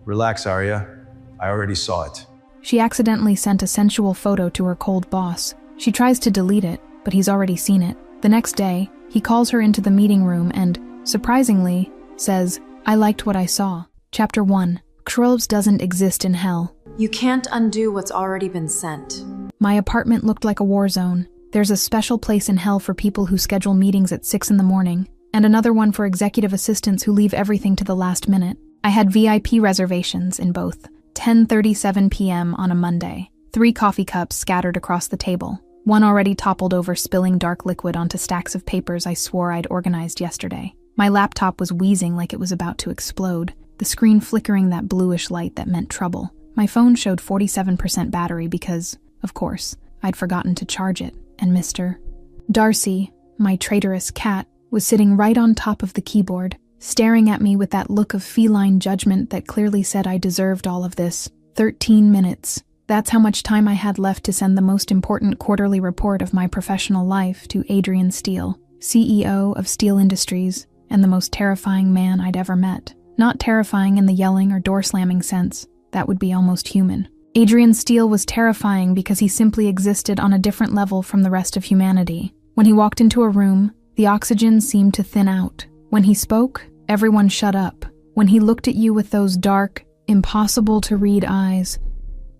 Relax, Arya. I already saw it. She accidentally sent a sensual photo to her cold boss. She tries to delete it, but he's already seen it. The next day, he calls her into the meeting room and, surprisingly, says, "I liked what I saw." Chapter 1. Krobs doesn't exist in hell. You can't undo what's already been sent. My apartment looked like a war zone. There's a special place in hell for people who schedule meetings at 6 in the morning, and another one for executive assistants who leave everything to the last minute. I had VIP reservations in both. 10:37 p.m. on a Monday. 3 coffee cups scattered across the table. One already toppled over, spilling dark liquid onto stacks of papers I swore I'd organized yesterday. My laptop was wheezing like it was about to explode, the screen flickering that bluish light that meant trouble. My phone showed 47% battery because, of course, I'd forgotten to charge it, and Mr. Darcy, my traitorous cat, was sitting right on top of the keyboard, staring at me with that look of feline judgment that clearly said I deserved all of this. 13 minutes. That's how much time I had left to send the most important quarterly report of my professional life to Adrian Steele, CEO of Steel Industries, and the most terrifying man I'd ever met. Not terrifying in the yelling or door-slamming sense. That would be almost human. Adrian Steele was terrifying because he simply existed on a different level from the rest of humanity. When he walked into a room, the oxygen seemed to thin out. When he spoke, everyone shut up. When he looked at you with those dark, impossible-to-read eyes,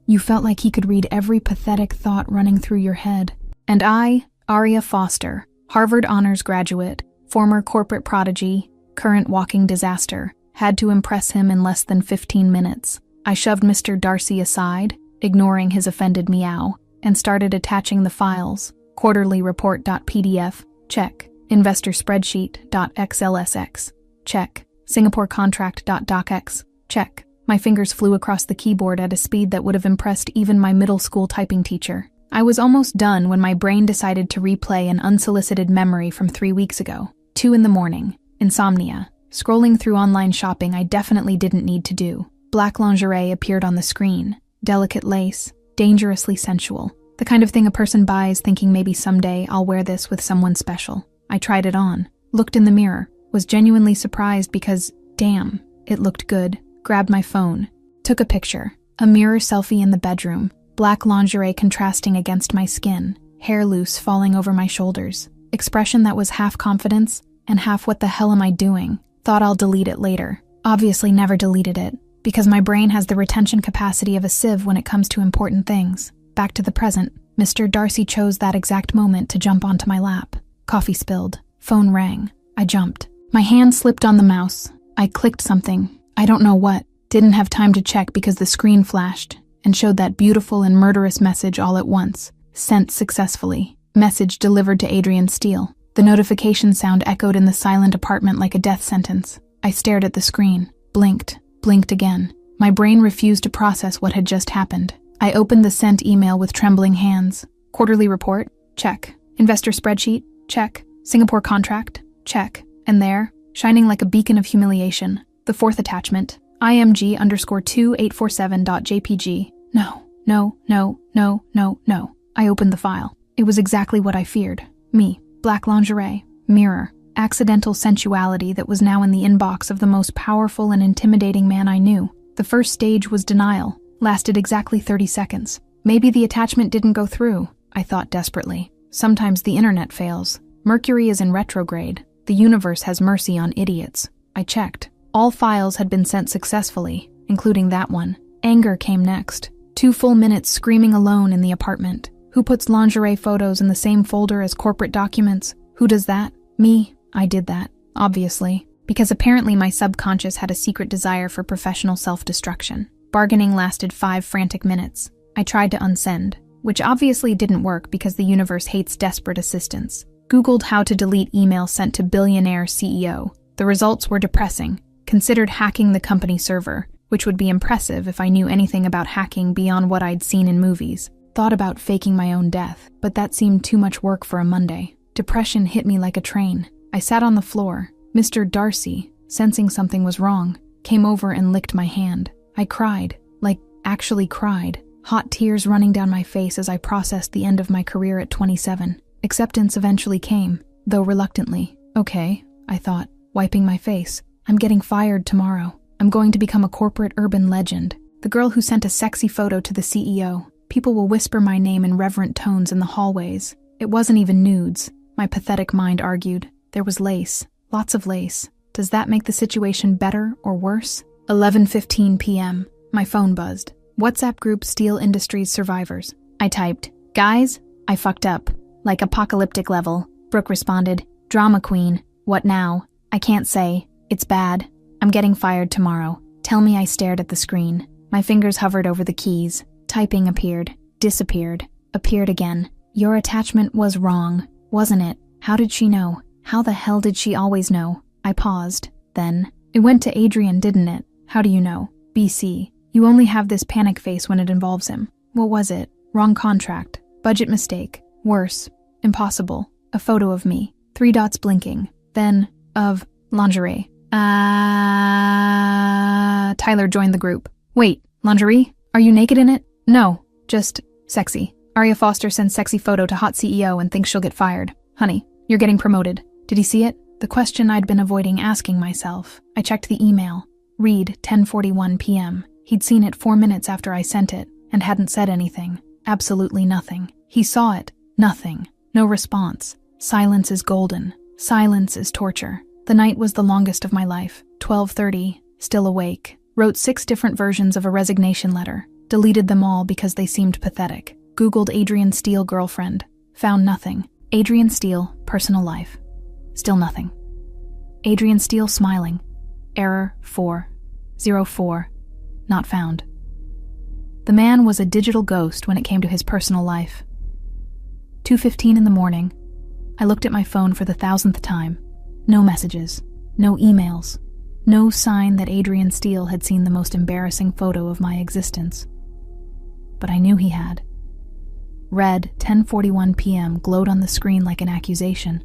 you felt like he could read every pathetic thought running through your head. And I, Arya Foster, Harvard honors graduate, former corporate prodigy, current walking disaster, had to impress him in less than 15 minutes. I shoved Mr. Darcy aside, ignoring his offended meow, and started attaching the files. Quarterly report.pdf, check. Investor spreadsheet.xlsx, check. Singapore contract.docx, check. My fingers flew across the keyboard at a speed that would have impressed even my middle school typing teacher. I was almost done when my brain decided to replay an unsolicited memory from 3 weeks ago. 2 in the morning. Insomnia. Scrolling through online shopping I definitely didn't need to do. Black lingerie appeared on the screen. Delicate lace. Dangerously sensual. The kind of thing a person buys thinking maybe someday I'll wear this with someone special. I tried it on. Looked in the mirror. Was genuinely surprised because, damn, it looked good. Grabbed my phone. Took a picture. A mirror selfie in the bedroom. Black lingerie contrasting against my skin. Hair loose falling over my shoulders. Expression that was half confidence and half what the hell am I doing? Thought I'll delete it later. Obviously never deleted it, because my brain has the retention capacity of a sieve when it comes to important things. Back to the present. Mr. Darcy chose that exact moment to jump onto my lap. Coffee spilled. Phone rang. I jumped. My hand slipped on the mouse. I clicked something. I don't know what. Didn't have time to check because the screen flashed and showed that beautiful and murderous message all at once. Sent successfully. Message delivered to Adrian Steele. The notification sound echoed in the silent apartment like a death sentence. I stared at the screen. Blinked. Blinked again. My brain refused to process what had just happened. I opened the sent email with trembling hands. Quarterly report? Check. Investor spreadsheet? Check. Singapore contract? Check. And there, shining like a beacon of humiliation, the fourth attachment, img_2847.jpg. No. I opened the file. It was exactly what I feared. Me. Black lingerie. Mirror. Accidental sensuality that was now in the inbox of the most powerful and intimidating man I knew. The first stage was denial. Lasted exactly 30 seconds. Maybe the attachment didn't go through, I thought desperately. Sometimes the internet fails. Mercury is in retrograde. The universe has mercy on idiots. I checked. All files had been sent successfully, including that one. Anger came next. 2 full minutes screaming alone in the apartment. Who puts lingerie photos in the same folder as corporate documents? Who does that? Me. I did that, obviously, because apparently my subconscious had a secret desire for professional self-destruction. Bargaining lasted 5 frantic minutes. I tried to unsend, which obviously didn't work because the universe hates desperate assistance. Googled how to delete email sent to Billionaire CEO. The results were depressing. Considered hacking the company server, which would be impressive if I knew anything about hacking beyond what I'd seen in movies. Thought about faking my own death, but that seemed too much work for a Monday. Depression hit me like a train. I sat on the floor. Mr. Darcy, sensing something was wrong, came over and licked my hand. I cried, like actually cried, hot tears running down my face as I processed the end of my career at 27. Acceptance eventually came, though reluctantly. Okay, I thought, wiping my face. I'm getting fired tomorrow. I'm going to become a corporate urban legend. The girl who sent a sexy photo to the CEO. People will whisper my name in reverent tones in the hallways. It wasn't even nudes, my pathetic mind argued. There was lace. Lots of lace. Does that make the situation better or worse? 11:15 p.m. My phone buzzed. WhatsApp group Steel Industries survivors. I typed, "Guys, I fucked up. Like apocalyptic level." Brooke responded, "Drama queen. What now? I can't say. It's bad. I'm getting fired tomorrow." Tell me I stared at the screen. My fingers hovered over the keys. Typing appeared, disappeared, appeared again. Your attachment was wrong, wasn't it? How did she know? How the hell did she always know? I paused. Then, it went to Adrian, didn't it? How do you know? BC. You only have this panic face when it involves him. What was it? Wrong contract. Budget mistake. Worse. Impossible. A photo of me. 3 dots blinking. Then, of lingerie. Tyler joined the group. Wait, lingerie? Are you naked in it? No, just sexy. Aria Foster sends sexy photo to hot CEO and thinks she'll get fired. Honey, you're getting promoted. Did he see it? The question I'd been avoiding asking myself. I checked the email. Read, 10:41 p.m. He'd seen it 4 minutes after I sent it and hadn't said anything. Absolutely nothing. He saw it. Nothing. No response. Silence is golden. Silence is torture. The night was the longest of my life. 12:30, still awake. Wrote 6 different versions of a resignation letter. Deleted them all because they seemed pathetic. Googled Adrian Steele girlfriend. Found nothing. Adrian Steele, personal life. Still nothing. Adrian Steele smiling. Error 404. Not found. The man was a digital ghost when it came to his personal life. 2:15 in the morning. I looked at my phone for the 1,000th time. No messages. No emails. No sign that Adrian Steele had seen the most embarrassing photo of my existence. But I knew he had. Red, 10:41 p.m. glowed on the screen like an accusation.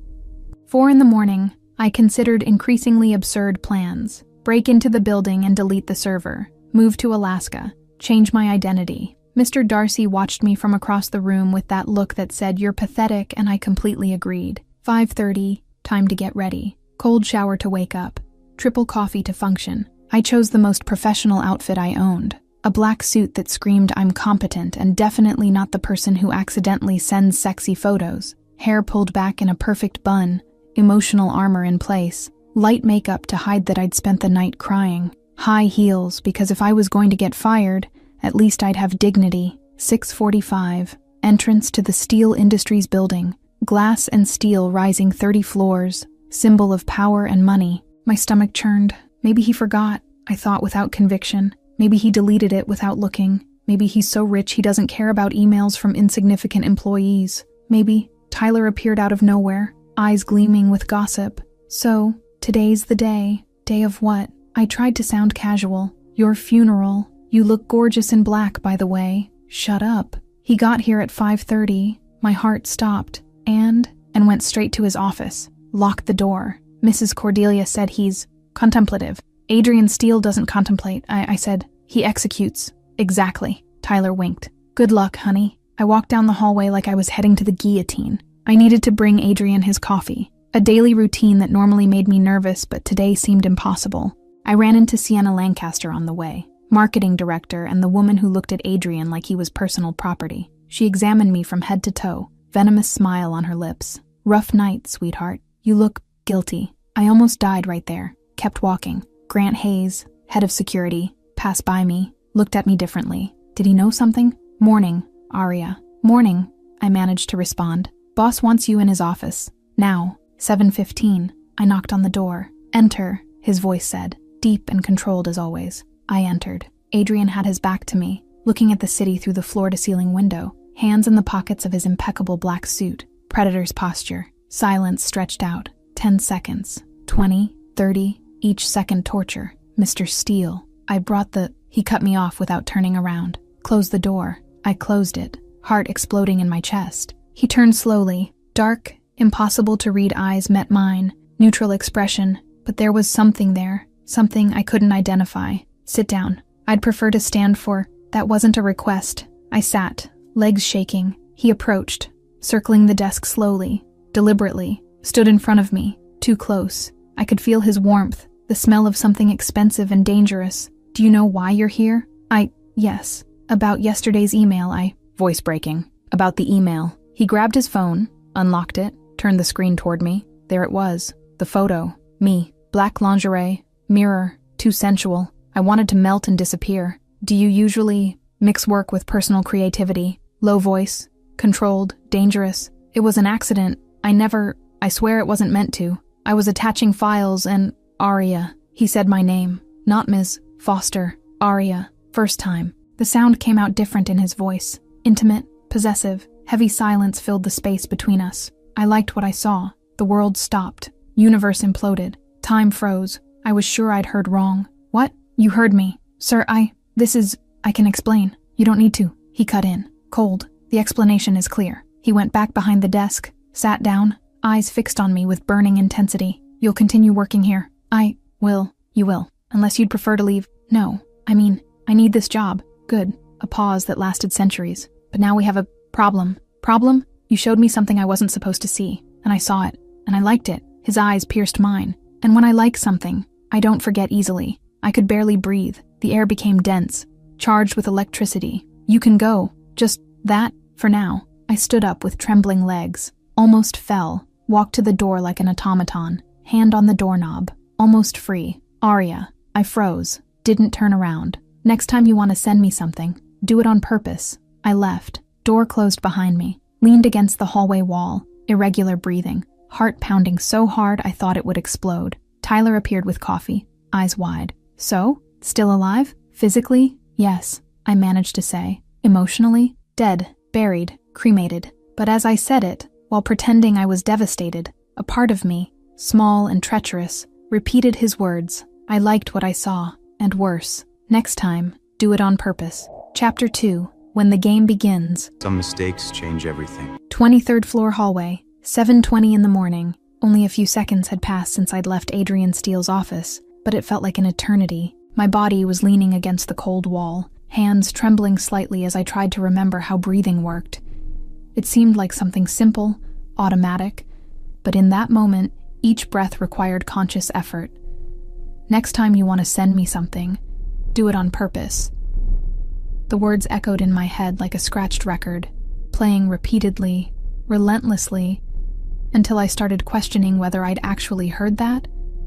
4 in the morning, I considered increasingly absurd plans. Break into the building and delete the server. Move to Alaska. Change my identity. Mr. Darcy watched me from across the room with that look that said, "You're pathetic," and I completely agreed. 5:30, time to get ready. Cold shower to wake up. Triple coffee to function. I chose the most professional outfit I owned. A black suit that screamed I'm competent and definitely not the person who accidentally sends sexy photos. Hair pulled back in a perfect bun. Emotional armor in place. Light makeup to hide that I'd spent the night crying. High heels, because if I was going to get fired, at least I'd have dignity. 6:45. Entrance to the Steel Industries building. Glass and steel rising 30 floors. Symbol of power and money. My stomach churned. Maybe he forgot, I thought without conviction. Maybe he deleted it without looking. Maybe he's so rich he doesn't care about emails from insignificant employees. Maybe Tyler appeared out of nowhere, eyes gleaming with gossip. So, today's the day. Day of what? I tried to sound casual. Your funeral. You look gorgeous in black, by the way. Shut up. He got here at 5:30. My heart stopped. And went straight to his office. Locked the door. Mrs. Cordelia said he's contemplative. Adrian Steele doesn't contemplate. I said, he executes. Exactly. Tyler winked. Good luck, honey. I walked down the hallway like I was heading to the guillotine. I needed to bring Adrian his coffee. A daily routine that normally made me nervous, but today seemed impossible. I ran into Sienna Lancaster on the way, marketing director and the woman who looked at Adrian like he was personal property. She examined me from head to toe, venomous smile on her lips. Rough night, sweetheart. You look guilty. I almost died right there. Kept walking. Grant Hayes, head of security, passed by me, looked at me differently. Did he know something? Morning, Aria. Morning, I managed to respond. Boss wants you in his office. Now. 7:15. I knocked on the door. Enter, his voice said, deep and controlled as always. I entered. Adrian had his back to me, looking at the city through the floor-to-ceiling window, hands in the pockets of his impeccable black suit. Predator's posture. Silence stretched out. 10 seconds. 20. 30. Each second torture. Mr. Steele. I brought the... He cut me off without turning around. Close the door. I closed it, heart exploding in my chest. He turned slowly. Dark, impossible to read eyes met mine. Neutral expression. But there was something there. Something I couldn't identify. Sit down. I'd prefer to stand for... That wasn't a request. I sat, legs shaking. He approached, circling the desk slowly, deliberately, stood in front of me, too close. I could feel his warmth, The smell of something expensive and dangerous. Do you know why you're here? Yes. About yesterday's email, voice breaking. About the email. He grabbed his phone, unlocked it, turned the screen toward me. There it was. The photo. Me. Black lingerie. Mirror. Too sensual. I wanted to melt and disappear. Do you usually mix work with personal creativity? Low voice. Controlled. Dangerous. It was an accident. I swear it wasn't meant to. I was attaching files and Aria. He said my name. Not Ms. Foster. Aria. First time. The sound came out different in his voice. Intimate, possessive, heavy silence filled the space between us. I liked what I saw. The world stopped. Universe imploded. Time froze. I was sure I'd heard wrong. What? You heard me. Sir, I can explain. You don't need to. He cut in. Cold. The explanation is clear. He went back behind the desk, sat down, eyes fixed on me with burning intensity. You'll continue working here. I will. You will. Unless you'd prefer to leave. No. I need this job. Good. A pause that lasted centuries. But now we have a problem. Problem? You showed me something I wasn't supposed to see, and I saw it, and I liked it. His eyes pierced mine. And when I like something, I don't forget easily. I could barely breathe. The air became dense, charged with electricity. You can go. Just that, for now. I stood up with trembling legs. Almost fell. Walked to the door like an automaton. Hand on the doorknob. Almost free. Aria. I froze. Didn't turn around. Next time you want to send me something, do it on purpose. I left. Door closed behind me. Leaned against the hallway wall. Irregular breathing. Heart pounding so hard I thought it would explode. Tyler appeared with coffee. Eyes wide. So? Still alive? Physically? Yes. I managed to say. Emotionally? Dead. Buried. Cremated. But as I said it, while pretending I was devastated, a part of me, small and treacherous, repeated his words. I liked what I saw. And worse. Next time, do it on purpose. Chapter 2. When the game begins. Some mistakes change everything. 23rd floor hallway. 7:20 in the morning. Only a few seconds had passed since I'd left Adrian Steele's office, but it felt like an eternity. My body was leaning against the cold wall, hands trembling slightly as I tried to remember how breathing worked. It seemed like something simple, automatic, but in that moment, each breath required conscious effort. Next time you want to send me something, do it on purpose. The words echoed in my head like a scratched record, playing repeatedly, relentlessly, until I started questioning whether I'd actually heard that,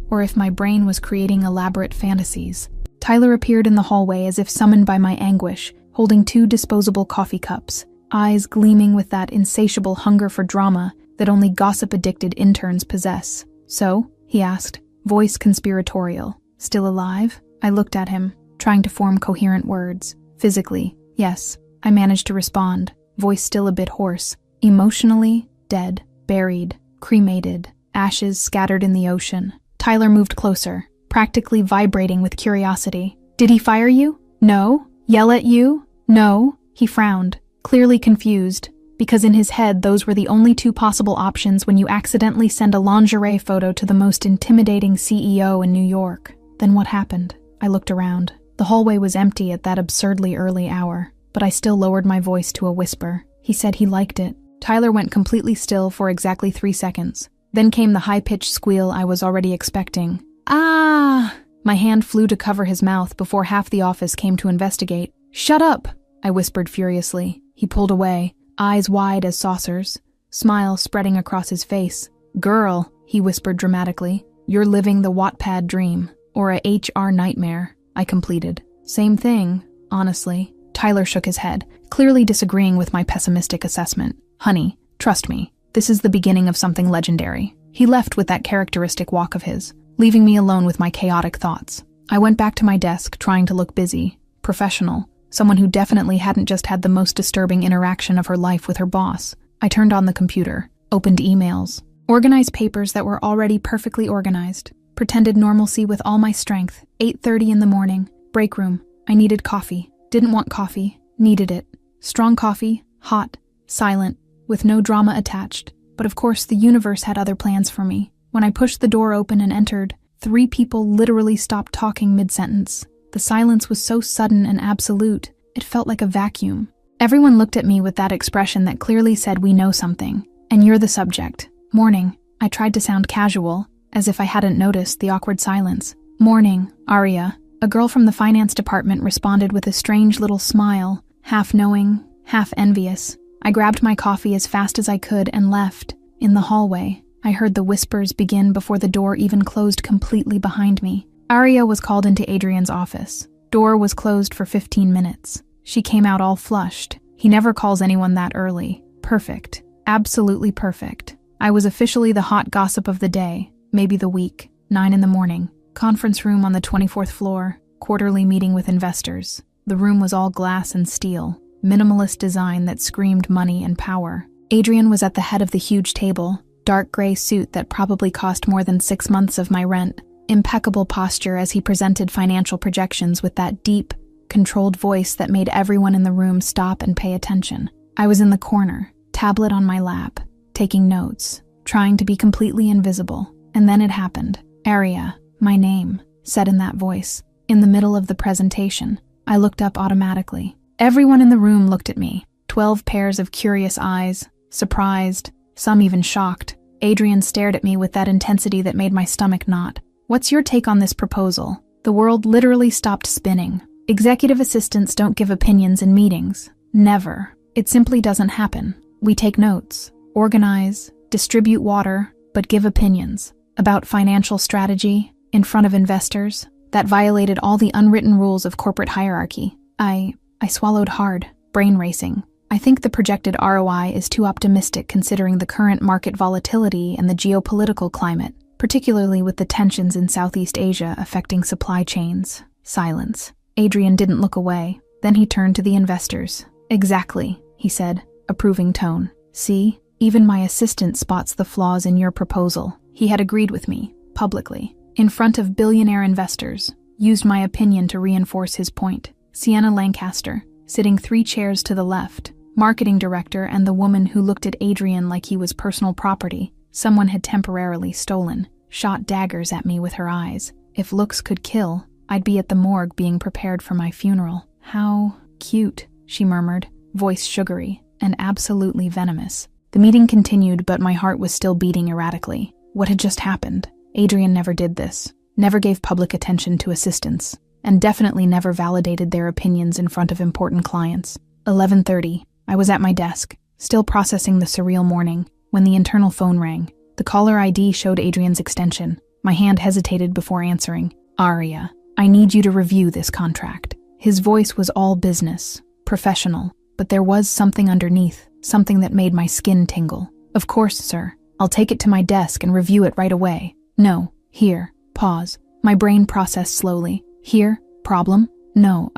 or if my brain was creating elaborate fantasies. Tyler appeared in the hallway as if summoned by my anguish, holding 2 disposable coffee cups, eyes gleaming with that insatiable hunger for drama that only gossip-addicted interns possess. So, he asked, voice conspiratorial. Still alive? I looked at him, trying to form coherent words. Physically, yes. I managed to respond, voice still a bit hoarse. Emotionally, dead, buried, cremated, ashes scattered in the ocean. Tyler moved closer, practically vibrating with curiosity. Did he fire you? No. Yell at you? No. He frowned, clearly confused, because in his head those were the only 2 possible options when you accidentally send a lingerie photo to the most intimidating CEO in New York. Then what happened? I looked around. The hallway was empty at that absurdly early hour, but I still lowered my voice to a whisper. He said he liked it. Tyler went completely still for exactly 3 seconds. Then came the high-pitched squeal I was already expecting. Ah! My hand flew to cover his mouth before half the office came to investigate. Shut up! I whispered furiously. He pulled away, eyes wide as saucers, smile spreading across his face. Girl, he whispered dramatically, you're living the Wattpad dream, or a HR nightmare. I completed. Same thing, honestly. Tyler shook his head, clearly disagreeing with my pessimistic assessment. Honey, trust me, this is the beginning of something legendary. He left with that characteristic walk of his, leaving me alone with my chaotic thoughts. I went back to my desk, trying to look busy, professional, someone who definitely hadn't just had the most disturbing interaction of her life with her boss. I turned on the computer, opened emails, organized papers that were already perfectly organized, pretended normalcy with all my strength. 8:30 in the morning, break room. I needed coffee. Didn't want coffee, needed it. Strong coffee, hot, silent, with no drama attached. But of course, the universe had other plans for me. When I pushed the door open and entered, 3 people literally stopped talking mid-sentence. The silence was so sudden and absolute, it felt like a vacuum. Everyone looked at me with that expression that clearly said we know something, and you're the subject. Morning. I tried to sound casual, as if I hadn't noticed the awkward silence. Morning, Arya. A girl from the finance department responded with a strange little smile, half knowing, half envious. I grabbed my coffee as fast as I could and left. In the hallway, I heard the whispers begin before the door even closed completely behind me. Arya was called into Adrian's office. Door was closed for 15 minutes. She came out all flushed. He never calls anyone that early. Perfect. Absolutely perfect. I was officially the hot gossip of the day, maybe the week. 9 in the morning. Conference room on the 24th floor. Quarterly meeting with investors. The room was all glass and steel. Minimalist design that screamed money and power. Adrian was at the head of the huge table. Dark gray suit that probably cost more than 6 months of my rent. Impeccable posture as he presented financial projections with that deep, controlled voice that made everyone in the room stop and pay attention. I was in the corner, tablet on my lap, taking notes, trying to be completely invisible. And then it happened. Arya, my name, said in that voice. In the middle of the presentation, I looked up automatically. Everyone in the room looked at me. 12 pairs of curious eyes, surprised, some even shocked. Adrian stared at me with that intensity that made my stomach knot. What's your take on this proposal? The world literally stopped spinning. Executive assistants don't give opinions in meetings. Never. It simply doesn't happen. We take notes, organize, distribute water, but give opinions about financial strategy in front of investors that violated all the unwritten rules of corporate hierarchy. I swallowed hard, brain racing. I think the projected ROI is too optimistic considering the current market volatility and the geopolitical climate, particularly with the tensions in Southeast Asia affecting supply chains. Silence. Adrian didn't look away. Then he turned to the investors. Exactly, he said, approving tone. See, even my assistant spots the flaws in your proposal. He had agreed with me, publicly, in front of billionaire investors, used my opinion to reinforce his point. Sienna Lancaster, sitting 3 chairs to the left, marketing director and the woman who looked at Adrian like he was personal property, someone had temporarily stolen, shot daggers at me with her eyes. If looks could kill, I'd be at the morgue being prepared for my funeral. How cute, she murmured, voice sugary and absolutely venomous. The meeting continued, but my heart was still beating erratically. What had just happened? Adrian never did this, never gave public attention to assistants, and definitely never validated their opinions in front of important clients. 11:30. I was at my desk, still processing the surreal morning, when the internal phone rang. The caller ID showed Adrian's extension. My hand hesitated before answering. Arya, I need you to review this contract. His voice was all business, professional, but there was something underneath, something that made my skin tingle. Of course, sir. I'll take it to my desk and review it right away. No, here. Pause. My brain processed slowly. Here? Problem? No,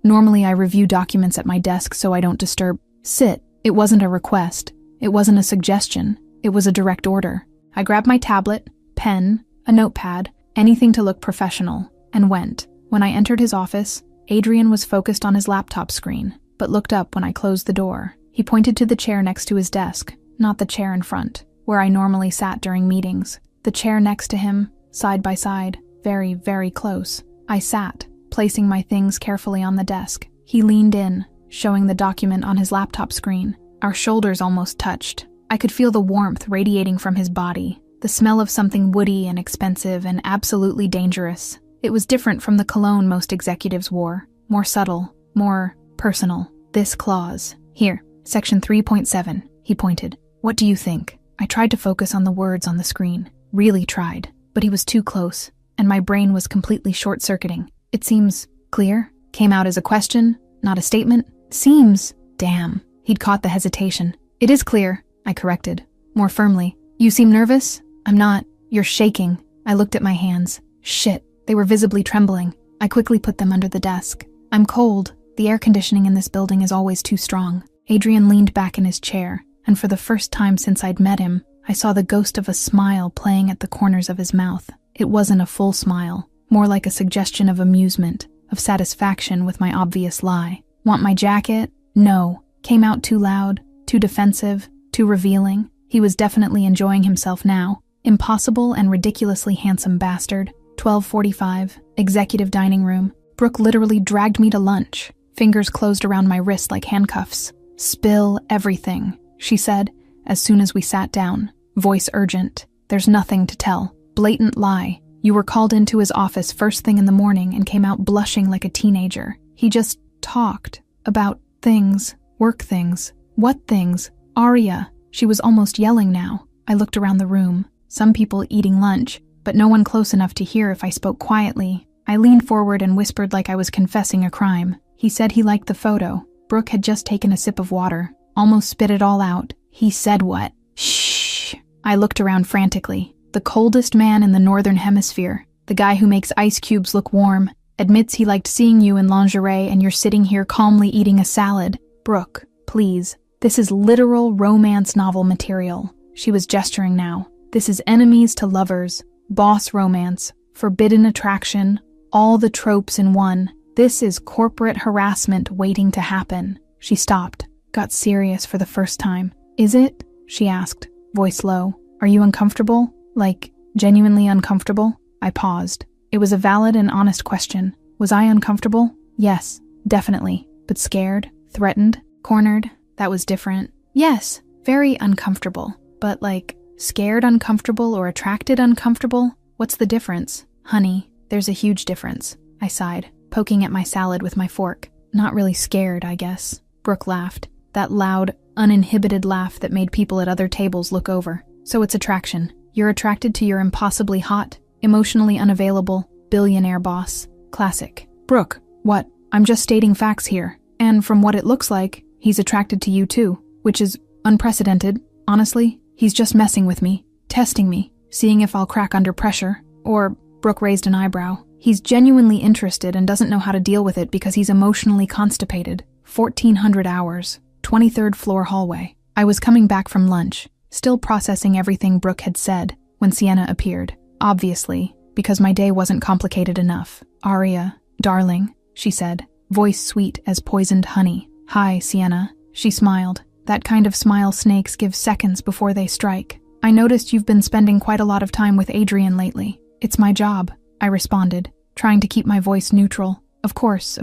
normally I review documents at my desk so I don't disturb. Sit. It wasn't a request. It wasn't a suggestion. It was a direct order. I grabbed my tablet, pen, a notepad, anything to look professional, and went. When I entered his office, Adrian was focused on his laptop screen, but looked up when I closed the door. He pointed to the chair next to his desk, not the chair in front, where I normally sat during meetings. The chair next to him, side by side, very, very close. I sat, placing my things carefully on the desk. He leaned in, showing the document on his laptop screen. Our shoulders almost touched. I could feel the warmth radiating from his body, the smell of something woody and expensive and absolutely dangerous. It was different from the cologne most executives wore, more subtle, more personal. This clause, here, section 3.7, he pointed. What do you think? I tried to focus on the words on the screen, really tried, but he was too close, and my brain was completely short-circuiting. It seems clear, came out as a question, not a statement. Seems, damn. He'd caught the hesitation. It is clear, I corrected, more firmly. You seem nervous? I'm not. You're shaking. I looked at my hands. Shit, they were visibly trembling. I quickly put them under the desk. I'm cold. The air conditioning in this building is always too strong. Adrian leaned back in his chair, and for the first time since I'd met him, I saw the ghost of a smile playing at the corners of his mouth. It wasn't a full smile, more like a suggestion of amusement, of satisfaction with my obvious lie. Want my jacket? No. Came out too loud, too defensive, too revealing. He was definitely enjoying himself now. Impossible and ridiculously handsome bastard. 12:45, executive dining room. Brooke literally dragged me to lunch. Fingers closed around my wrist like handcuffs. Spill everything, she said, as soon as we sat down. Voice urgent. There's nothing to tell. Blatant lie. You were called into his office first thing in the morning and came out blushing like a teenager. He just talked about things, work things. What things? Arya. She was almost yelling now. I looked around the room. Some people eating lunch, but no one close enough to hear if I spoke quietly. I leaned forward and whispered like I was confessing a crime. He said he liked the photo. Brooke had just taken a sip of water, almost spit it all out. He said what? Shh. I looked around frantically. The coldest man in the northern hemisphere, the guy who makes ice cubes look warm, admits he liked seeing you in lingerie and you're sitting here calmly eating a salad. Brooke, please. This is literal romance novel material. She was gesturing now. This is enemies to lovers, boss romance, forbidden attraction, all the tropes in one. This is corporate harassment waiting to happen. She stopped, got serious for the first time. Is it? She asked, voice low. Are you uncomfortable? Like, genuinely uncomfortable? I paused. It was a valid and honest question. Was I uncomfortable? Yes, definitely. But scared? Threatened? Cornered? That was different. Yes, very uncomfortable. But like, scared uncomfortable or attracted uncomfortable? What's the difference? Honey, there's a huge difference. I sighed, poking at my salad with my fork. Not really scared, I guess. Brooke laughed. That loud, uninhibited laugh that made people at other tables look over. So it's attraction. You're attracted to your impossibly hot, emotionally unavailable, billionaire boss. Classic. Brooke, what? I'm just stating facts here. And from what it looks like, he's attracted to you too, which is unprecedented. Honestly, he's just messing with me, testing me, seeing if I'll crack under pressure. Or, Brooke raised an eyebrow. He's genuinely interested and doesn't know how to deal with it because he's emotionally constipated. 1,400 hours. 23rd floor hallway. I was coming back from lunch, still processing everything Brooke had said, when Sienna appeared. Obviously, because my day wasn't complicated enough. Arya, darling, she said, voice sweet as poisoned honey. Hi, Sienna. She smiled. That kind of smile snakes give seconds before they strike. I noticed you've been spending quite a lot of time with Adrian lately. It's my job, I responded, trying to keep my voice neutral. Of course.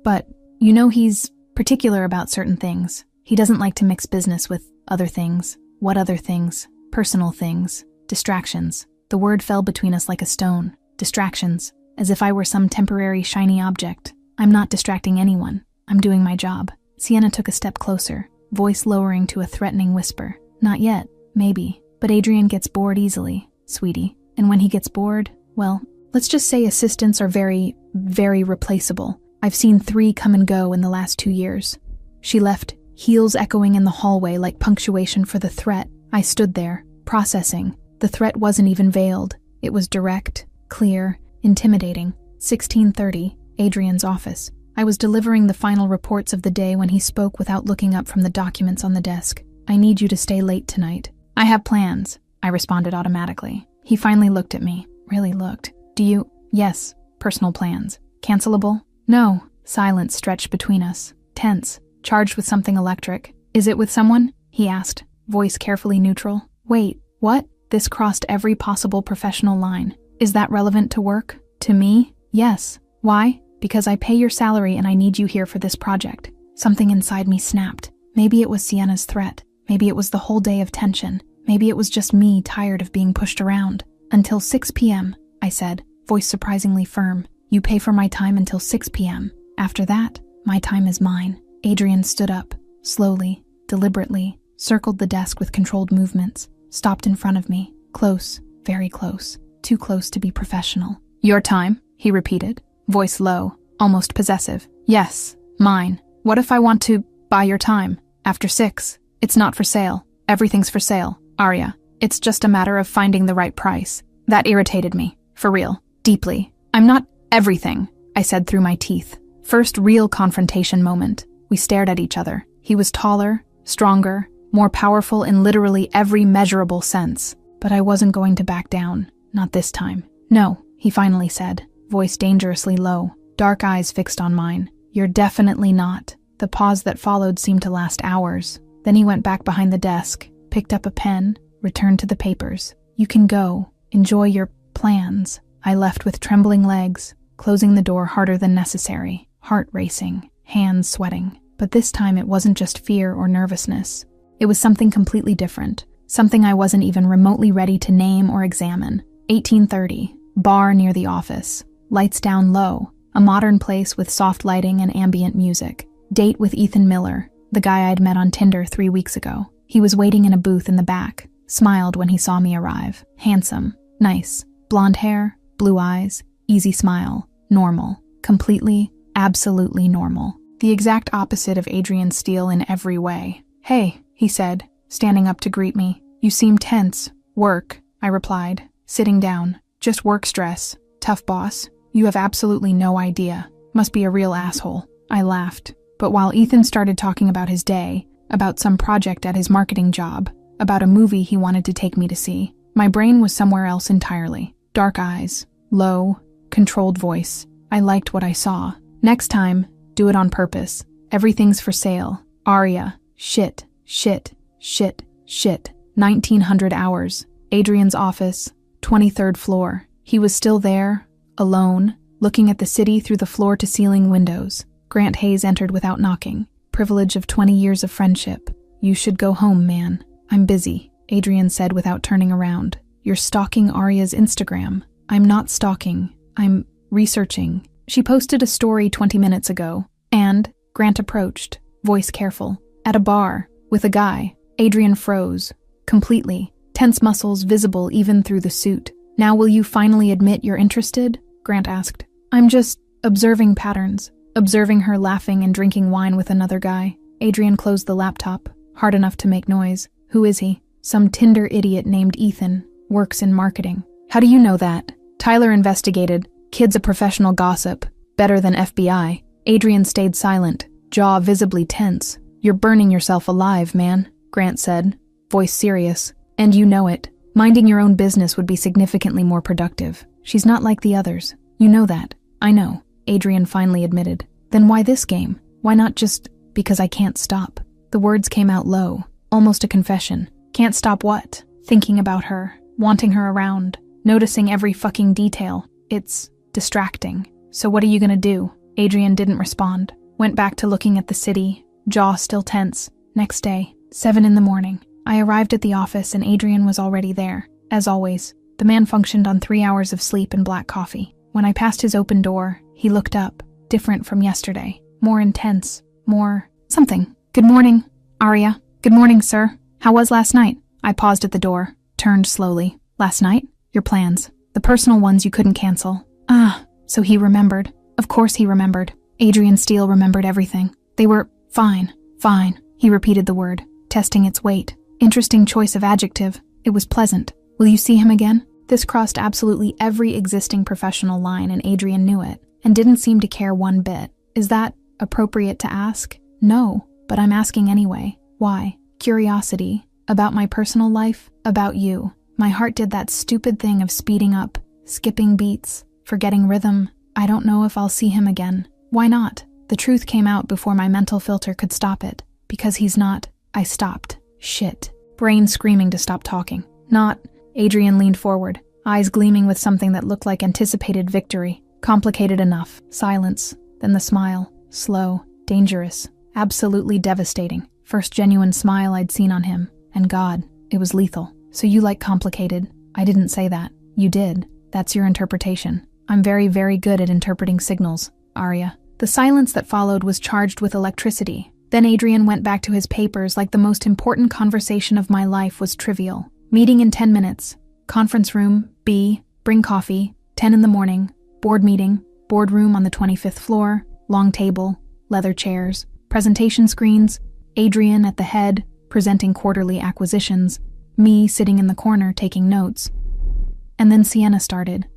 But, you know he's particular about certain things. He doesn't like to mix business with other things. What other things? Personal things. Distractions. The word fell between us like a stone. Distractions. As if I were some temporary shiny object. I'm not distracting anyone. I'm doing my job. Sienna took a step closer, voice lowering to a threatening whisper. Not yet. Maybe. But Adrian gets bored easily, sweetie. And when he gets bored, well, let's just say assistants are very, very replaceable. I've seen 3 come and go in the last 2 years. She left, heels echoing in the hallway like punctuation for the threat. I stood there, processing. The threat wasn't even veiled. It was direct, clear, intimidating. 16:30, Adrian's office. I was delivering the final reports of the day when he spoke without looking up from the documents on the desk. I need you to stay late tonight. I have plans, I responded automatically. He finally looked at me. Really looked. Do you? Yes, personal plans. Cancelable? No. Silence stretched between us. Tense. Charged with something electric. Is it with someone? He asked, voice carefully neutral. Wait, what? This crossed every possible professional line. Is that relevant to work? To me? Yes. Why? Because I pay your salary and I need you here for this project. Something inside me snapped. Maybe it was Sienna's threat. Maybe it was the whole day of tension. Maybe it was just me tired of being pushed around. Until 6 p.m., I said, voice surprisingly firm. You pay for my time until 6 p.m. After that, my time is mine. Adrian stood up, slowly, deliberately, circled the desk with controlled movements, stopped in front of me, close, very close, too close to be professional. Your time, he repeated, voice low, almost possessive. Yes, mine. What if I want to buy your time? After 6. It's not for sale. Everything's for sale, Arya. It's just a matter of finding the right price. That irritated me, for real, deeply. I'm not everything, I said through my teeth. First real confrontation moment. We stared at each other. He was taller, stronger, more powerful in literally every measurable sense. But I wasn't going to back down. Not this time. No, he finally said, voice dangerously low, dark eyes fixed on mine. You're definitely not. The pause that followed seemed to last hours. Then he went back behind the desk, picked up a pen, returned to the papers. You can go. Enjoy your plans. I left with trembling legs, closing the door harder than necessary, heart racing, hands sweating. But this time it wasn't just fear or nervousness. It was something completely different, something I wasn't even remotely ready to name or examine. 18:30. Bar near the office. Lights down low. A modern place with soft lighting and ambient music. Date with Ethan Miller, the guy I'd met on Tinder 3 weeks ago. He was waiting in a booth in the back. Smiled when he saw me arrive. Handsome. Nice. Blonde hair. Blue eyes. Easy smile. Normal. Completely, absolutely normal. The exact opposite of Adrian Steele in every way. "Hey," he said, standing up to greet me. "You seem tense." "Work," I replied, sitting down. "Just work stress. Tough boss. You have absolutely no idea. Must be a real asshole." I laughed. But while Ethan started talking about his day, about some project at his marketing job, about a movie he wanted to take me to see, my brain was somewhere else entirely. Dark eyes. Low, controlled voice. I liked what I saw. "Next time, do it on purpose. Everything's for sale. Aria. Shit, shit, shit, shit." 1900 hours. Adrian's office. 23rd floor. He was still there, alone, looking at the city through the floor-to-ceiling windows. Grant Hayes entered without knocking. Privilege of 20 years of friendship. "You should go home, man." "I'm busy," Adrian said without turning around. "You're stalking Aria's Instagram." "I'm not stalking. I'm researching. She posted a story 20 minutes ago." And Grant approached, voice careful. "At a bar, with a guy." Adrian froze. Completely. Tense muscles visible even through the suit. "Now will you finally admit you're interested?" Grant asked. "I'm just observing patterns." Observing her laughing and drinking wine with another guy. Adrian closed the laptop, hard enough to make noise. "Who is he?" "Some Tinder idiot named Ethan. Works in marketing." "How do you know that?" "Tyler investigated. Kid's a professional gossip. Better than FBI." Adrian stayed silent, jaw visibly tense. "You're burning yourself alive, man," Grant said, voice serious. "And you know it. Minding your own business would be significantly more productive. She's not like the others. You know that." "I know," Adrian finally admitted. "Then why this game? Why not just, because I can't stop?" The words came out low, almost a confession. "Can't stop what?" "Thinking about her, wanting her around, noticing every fucking detail. It's distracting." "So what are you gonna do?" Adrian didn't respond. Went back to looking at the city, jaw still tense. Next day, 7 in the morning. I arrived at the office and Adrian was already there. As always, the man functioned on 3 hours of sleep and black coffee. When I passed his open door, he looked up, different from yesterday. More intense, more something. "Good morning, Aria." "Good morning, sir. How was last night?" I paused at the door, turned slowly. "Last night? Your plans. The personal ones you couldn't cancel." "Ah, so he remembered." Of course he remembered. Adrian Steele remembered everything. "They were fine, fine." He repeated the word, testing its weight. Interesting choice of adjective. It was pleasant. "Will you see him again?" This crossed absolutely every existing professional line and Adrian knew it, and didn't seem to care one bit. Is that appropriate to ask? No, but I'm asking anyway. Why? Curiosity. About my personal life, about you. My heart did that stupid thing of speeding up, skipping beats, forgetting rhythm. I don't know if I'll see him again. Why not? The truth came out before my mental filter could stop it. Because he's not. I stopped. Shit. Brain screaming to stop talking. Not. Adrian leaned forward, eyes gleaming with something that looked like anticipated victory. Complicated enough. Silence. Then the smile. Slow. Dangerous. Absolutely devastating. First genuine smile I'd seen on him. And God, it was lethal. "So you like complicated?" "I didn't say that." "You did. That's your interpretation." "I'm very, very good at interpreting signals, Aria." The silence that followed was charged with electricity. Then Adrian went back to his papers like the most important conversation of my life was trivial. "Meeting in 10 minutes. Conference room, B. Bring coffee. 10 in the morning. Board meeting. Boardroom on the 25th floor. Long table. Leather chairs. Presentation screens. Adrian at the head, presenting quarterly acquisitions. Me sitting in the corner taking notes. And then Sienna started.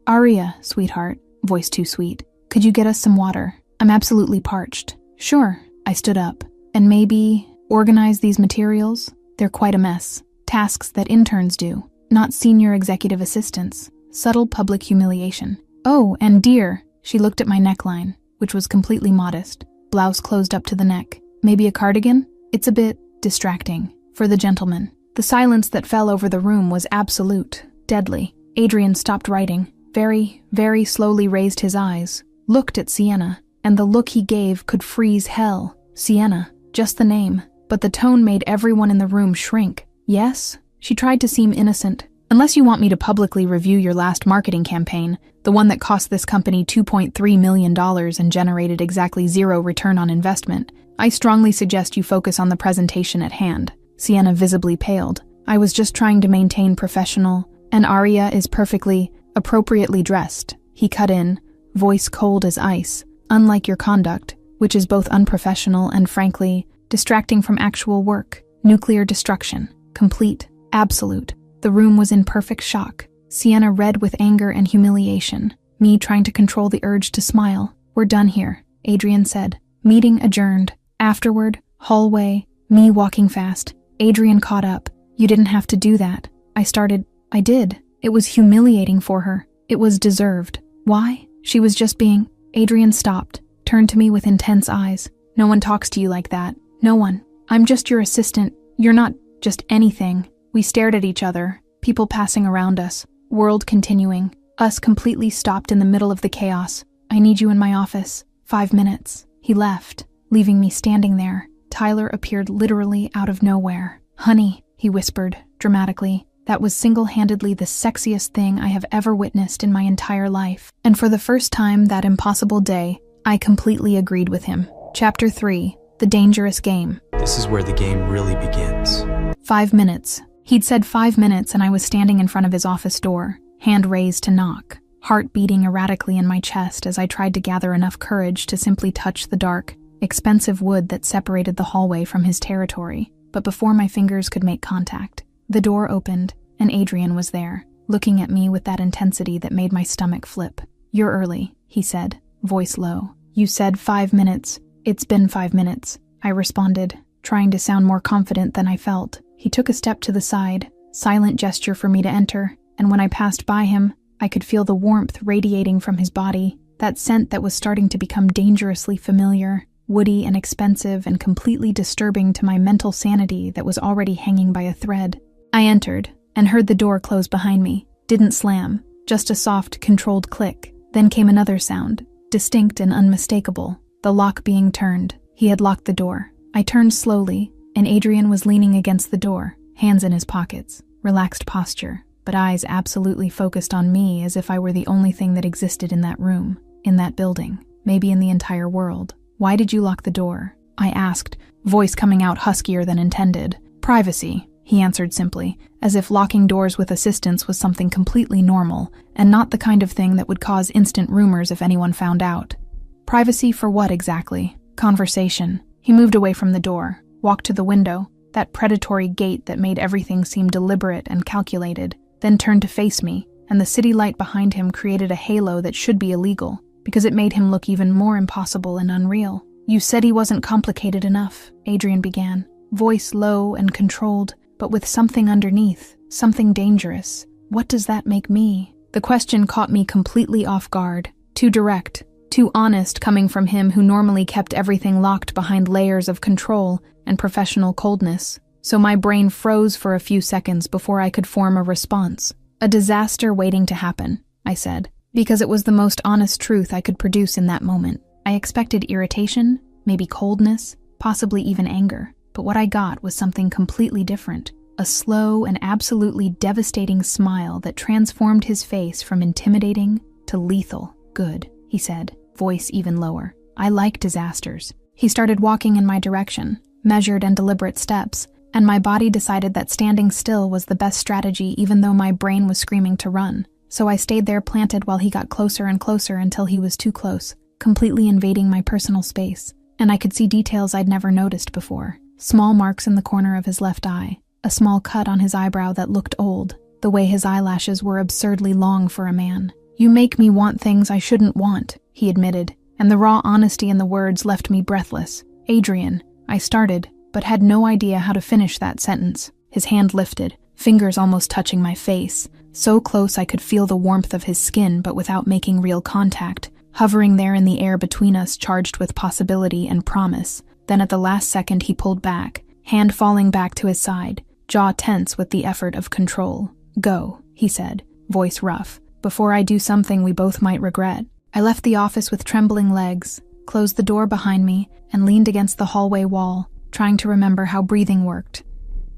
"Aria, sweetheart," voice too sweet. "Could you get us some water? I'm absolutely parched." "Sure." I stood up. "And maybe organize these materials? They're quite a mess. Tasks that interns do, not senior executive assistants. Subtle public humiliation." "Oh, and dear," she looked at my neckline, which was completely modest. Blouse closed up to the neck. "Maybe a cardigan? It's a bit distracting. For the gentleman." The silence that fell over the room was absolute, deadly. Adrian stopped writing, very, very slowly raised his eyes, looked at Sienna, and the look he gave could freeze hell. Sienna, just the name, but the tone made everyone in the room shrink. "Yes?" She tried to seem innocent, Unless you want me to publicly review your last marketing campaign, the one that cost this company $2.3 million and generated exactly zero return on investment, I strongly suggest you focus on the presentation at hand. Sienna visibly paled. I was just trying to maintain professional, and Arya is perfectly, appropriately dressed. He cut in, voice cold as ice, unlike your conduct, which is both unprofessional and, frankly, distracting from actual work. Nuclear destruction. Complete. Absolute. The room was in perfect shock. Sienna red with anger and humiliation. Me trying to control the urge to smile. We're done here, Adrian said. Meeting adjourned. Afterward, hallway, me walking fast. Adrian caught up. You didn't have to do that. I did. It was humiliating for her. It was deserved. Why? She was just being... Adrian stopped, turned to me with intense eyes. No one talks to you like that. No one. I'm just your assistant. You're not just anything. We stared at each other, people passing around us, world continuing, us completely stopped in the middle of the chaos. I need you in my office. 5 minutes. He left, leaving me standing there. Tyler appeared literally out of nowhere. Honey, he whispered, dramatically. That was single-handedly the sexiest thing I have ever witnessed in my entire life. And for the first time that impossible day, I completely agreed with him. Chapter 3. The Dangerous Game. This is where the game really begins. 5 minutes. He'd said 5 minutes and I was standing in front of his office door, hand raised to knock, heart beating erratically in my chest as I tried to gather enough courage to simply touch the dark, expensive wood that separated the hallway from his territory. But before my fingers could make contact, the door opened and Adrian was there, looking at me with that intensity that made my stomach flip. You're early, he said, voice low. You said 5 minutes. It's been 5 minutes, I responded, trying to sound more confident than I felt. He took a step to the side, silent gesture for me to enter, and when I passed by him, I could feel the warmth radiating from his body, that scent that was starting to become dangerously familiar, woody and expensive and completely disturbing to my mental sanity that was already hanging by a thread. I entered, and heard the door close behind me. Didn't slam, just a soft, controlled click. Then came another sound, distinct and unmistakable, the lock being turned. He had locked the door. I turned slowly, and Adrian was leaning against the door, hands in his pockets, relaxed posture, but eyes absolutely focused on me as if I were the only thing that existed in that room, in that building, maybe in the entire world. Why did you lock the door? I asked, voice coming out huskier than intended. Privacy, he answered simply, as if locking doors with assistance was something completely normal, and not the kind of thing that would cause instant rumors if anyone found out. Privacy for what exactly? Conversation. He moved away from the door, walked to the window, that predatory gate that made everything seem deliberate and calculated, then turned to face me, and the city light behind him created a halo that should be illegal, because it made him look even more impossible and unreal. You said he wasn't complicated enough, Adrian began, voice low and controlled, but with something underneath, something dangerous. What does that make me? The question caught me completely off guard, too direct, too honest coming from him who normally kept everything locked behind layers of control and professional coldness. So my brain froze for a few seconds before I could form a response. A disaster waiting to happen, I said, because it was the most honest truth I could produce in that moment. I expected irritation, maybe coldness, possibly even anger, but what I got was something completely different. A slow and absolutely devastating smile that transformed his face from intimidating to lethal. Good, he said, voice even lower. I like disasters. He started walking in my direction, measured and deliberate steps, and my body decided that standing still was the best strategy even though my brain was screaming to run. So I stayed there planted while he got closer and closer until he was too close, completely invading my personal space. And I could see details I'd never noticed before. Small marks in the corner of his left eye, a small cut on his eyebrow that looked old, the way his eyelashes were absurdly long for a man. You make me want things I shouldn't want, he admitted, and the raw honesty in the words left me breathless. Adrian, I started, but had no idea how to finish that sentence. His hand lifted, fingers almost touching my face, so close I could feel the warmth of his skin but without making real contact, hovering there in the air between us charged with possibility and promise. Then at the last second he pulled back, hand falling back to his side, jaw tense with the effort of control. Go, he said, voice rough, before I do something we both might regret. I left the office with trembling legs, closed the door behind me, and leaned against the hallway wall, trying to remember how breathing worked,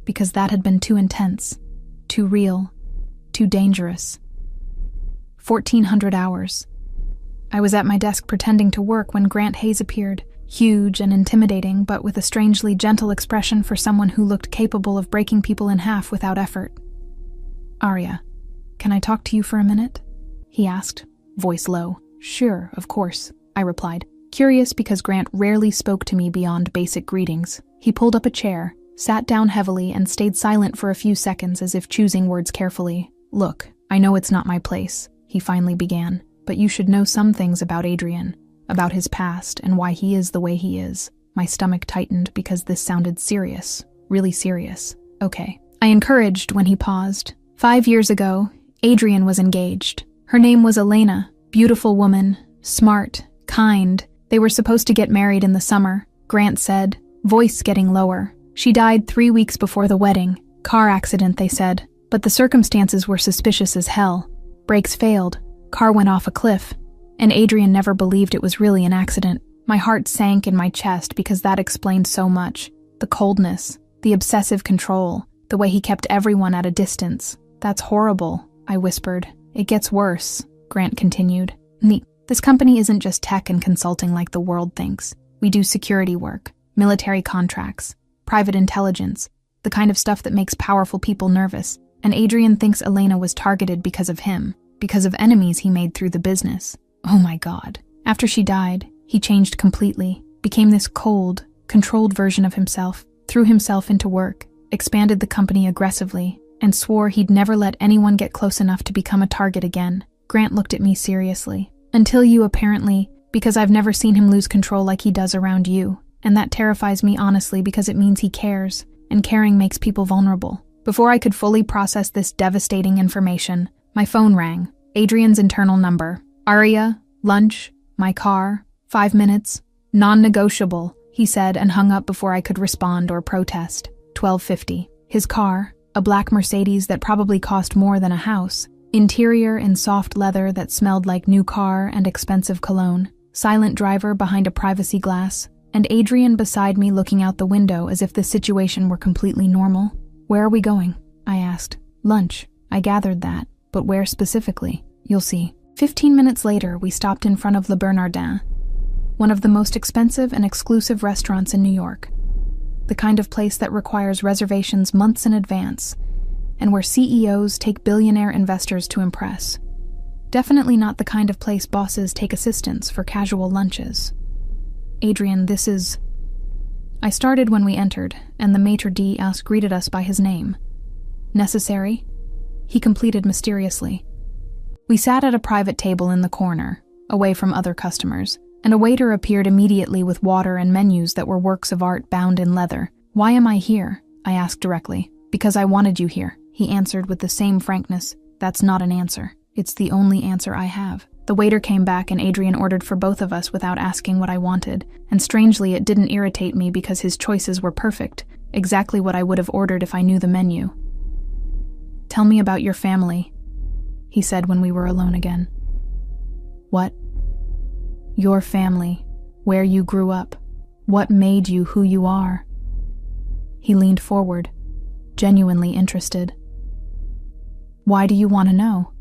because that had been too intense, too real, Too dangerous. 1,400 hours. I was at my desk pretending to work when Grant Hayes appeared, huge and intimidating, but with a strangely gentle expression for someone who looked capable of breaking people in half without effort. "Arya, can I talk to you for a minute?" he asked, voice low. "Sure, of course," I replied, curious because Grant rarely spoke to me beyond basic greetings. He pulled up a chair, sat down heavily, and stayed silent for a few seconds as if choosing words carefully. "Look, I know it's not my place," he finally began, "but you should know some things about Adrian, about his past and why he is the way he is." My stomach tightened because this sounded serious, really serious. "Okay," I encouraged when he paused. 5 years ago, Adrian was engaged. Her name was Elena, beautiful woman, smart, kind. They were supposed to get married in the summer, Grant said, voice getting lower. She died 3 weeks before the wedding. Car accident, they said, but the circumstances were suspicious as hell. Brakes failed, car went off a cliff, and Adrian never believed it was really an accident. My heart sank in my chest because that explained so much. The coldness, the obsessive control, the way he kept everyone at a distance. "That's horrible," I whispered. "It gets worse," Grant continued. This company isn't just tech and consulting like the world thinks. We do security work, military contracts, private intelligence, the kind of stuff that makes powerful people nervous. And Adrian thinks Elena was targeted because of him, because of enemies he made through the business. Oh my God. After she died, he changed completely, became this cold, controlled version of himself, threw himself into work, expanded the company aggressively, and swore he'd never let anyone get close enough to become a target again. Grant looked at me seriously. "Until you, apparently, because I've never seen him lose control like he does around you. And that terrifies me honestly because it means he cares, and caring makes people vulnerable." Before I could fully process this devastating information, my phone rang. Adrian's internal number. "Arya, lunch, my car, 5 minutes, non-negotiable," he said, and hung up before I could respond or protest. 12:50. His car, a black Mercedes that probably cost more than a house, interior in soft leather that smelled like new car and expensive cologne, silent driver behind a privacy glass, and Adrian beside me looking out the window as if the situation were completely normal. "Where are we going?" I asked. "Lunch." I gathered that, but where specifically? "You'll see." 15 minutes later, we stopped in front of Le Bernardin, one of the most expensive and exclusive restaurants in New York. The kind of place that requires reservations months in advance, and where CEOs take billionaire investors to impress. Definitely not the kind of place bosses take assistants for casual lunches. "Adrian, this is..." I started when we entered, and the maitre d' greeted us by his name. "Necessary?" he completed mysteriously. We sat at a private table in the corner, away from other customers, and a waiter appeared immediately with water and menus that were works of art bound in leather. "Why am I here?" I asked directly. "Because I wanted you here," he answered with the same frankness. "That's not an answer. It's the only answer I have." The waiter came back and Adrian ordered for both of us without asking what I wanted, and strangely it didn't irritate me because his choices were perfect, exactly what I would have ordered if I knew the menu. "Tell me about your family," he said when we were alone again. "What?" "Your family, where you grew up, what made you who you are." He leaned forward, genuinely interested. "Why do you want to know?"